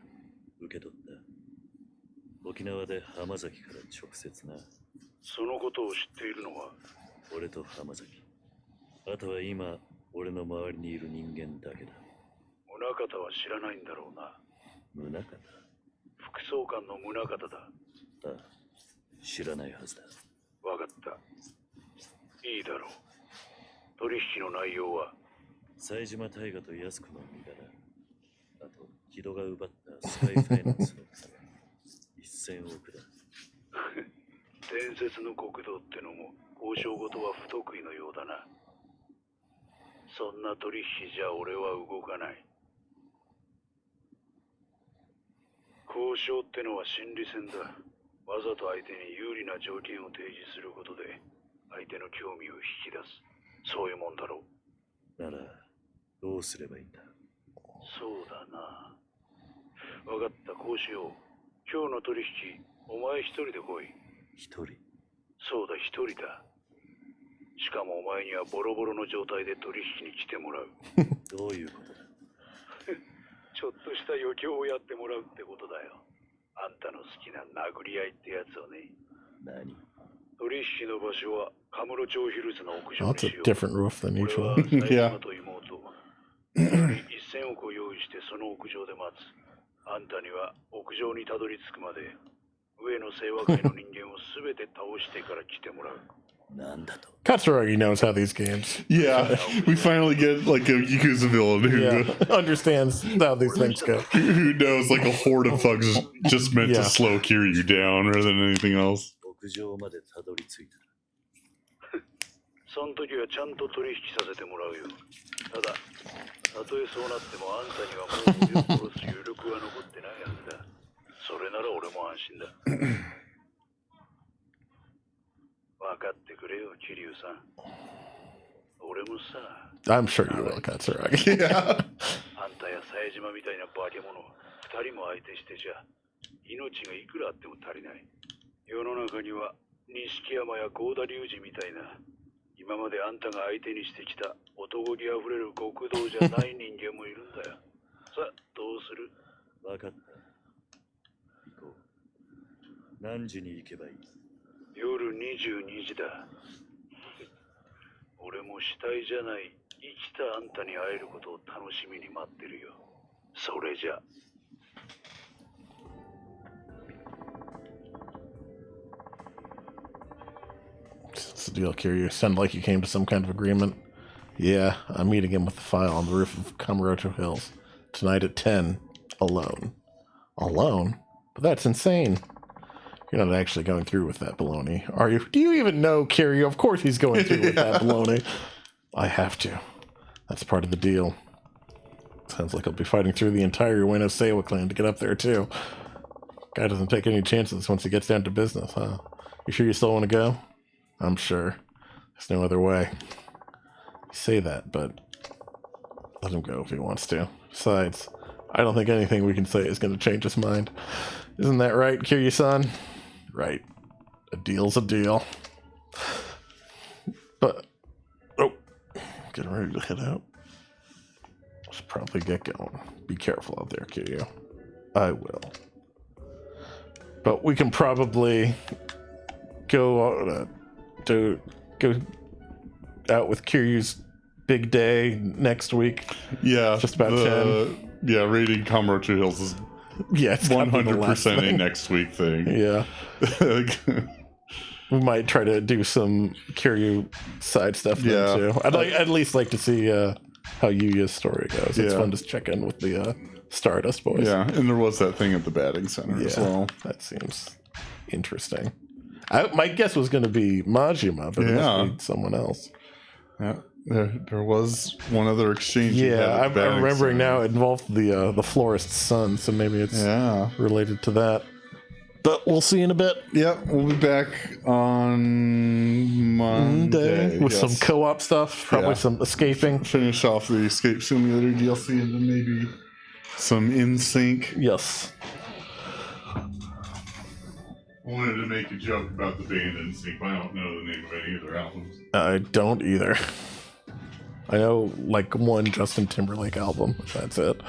受け取った。沖縄で浜崎から直接な。そのことを知っているのは俺と浜崎。あとは今、俺の周りにいる人間だけだ。宗像は知らないんだろうな。宗像？副総監の宗像だ。ああ、知らないはずだ。わかった。いいだろう。取引の内容は冴島大河と安子の身柄。あと、木戸が奪ったスカイファイナンスの金。1000億だ。伝説の国道ってのも交渉事は不得意のようだな。そんな取引じゃ俺は動かない。交渉ってのは心理戦だ。わざと相手に有利な条件を提示することで相手の興味を引き出す。そういうもんだろう。なら、どうすればいいんだ？そうだな。わかった、こうしよう。今日の取引、お前一人で来い。一人？そうだ、一人だ。しかもお前にはボロボロの状態で取引に来てもらう。どういうことだ？ちょっとした余興をやってもらうってことだよ。あんたの好きな殴り合いってやつをね。何？取引の場所はカムロ町ヒルズの屋上 Oh, に that's し a よう。 different roof than 俺 usual. は冴 Yeah. 島と妹。1000億を用意してその屋上で待つ。あんたには屋上にたどり着くまで上の清和会の人間をすべて倒してから来てもらう。なんだと？ Katsuragi knows how these games. Yeah, we finally get like a Yakuza villain who, Yeah, understands how these things go. who knows like a horde of thugs just meant Yeah. to slow Kiryu down rather than anything else. 屋上までたどり着いた。その時はちゃんと取引させてもらうよ。ただ、たとえそうなってもあんたにはもう俺を殺す余力は残ってないはずだ。それなら俺も安心だ。分かってくれよ、桐生さん。俺もさ、I'm sure you will, Katsuragi. あんたや冴島みたいな化け物2人も相手してじゃ命がいくらあっても足りない。世の中には錦山や郷田隆二みたいな今まであんたが相手にしてきた男気あふれる極道じゃない人間もいるんだよ。さあどうする？分かった。行こう。何時に行けばいい？夜22時だ。俺も死体じゃない生きたあんたに会えることを楽しみに待ってるよ。それじゃ。What's the deal, Kiryu? You sound like you came to some kind of agreement. Yeah, I'm meeting him with the file on the roof of Kamurocho Hills. Tonight at 10. Alone. Alone? But that's insane. You're not actually going through with that baloney, are you? Do you even know, Kiryu? Of course he's going through with that baloney. I have to. That's part of the deal. Sounds like I'll be fighting through the entire Ueno Seiwa clan to get up there, too. Guy doesn't take any chances once he gets down to business, huh? You sure you still want to go? I'm sure. There's no other way. You say that, but let him go if he wants to. Besides, I don't think anything we can say is going to change his mind. Isn't that right, Kiryu-san? Right. A deal's a deal. But, oh, getting ready to head out. Should probably get going. Be careful out there, Kiryu. I will. But we can probably go out with Kiryu's big day next week. Yeah, just about 10. Yeah, raiding Kamurocho Hills is it's 100% a next week thing. Yeah. We might try to do some Kiryu side stuff then too. I'd at least like to see how Yuya's story goes. It's fun to check in with the Stardust boys. Yeah, and there was that thing at the batting center as well. That seems interesting. My guess was going to be Majima, but it must be someone else. Yeah, there was one other exchange. Yeah, I'm remembering now. It involved the florist's son, so maybe it's related to that. But we'll see in a bit. Yep, we'll be back on Monday with some co-op stuff, probably some escaping. Finish off the Escape Simulator DLC, and then maybe some InSync. Yes. I wanted to make a joke about the band InSync, but I don't know the name of any of their albums. I don't either. I know like one Justin Timberlake album. That's it.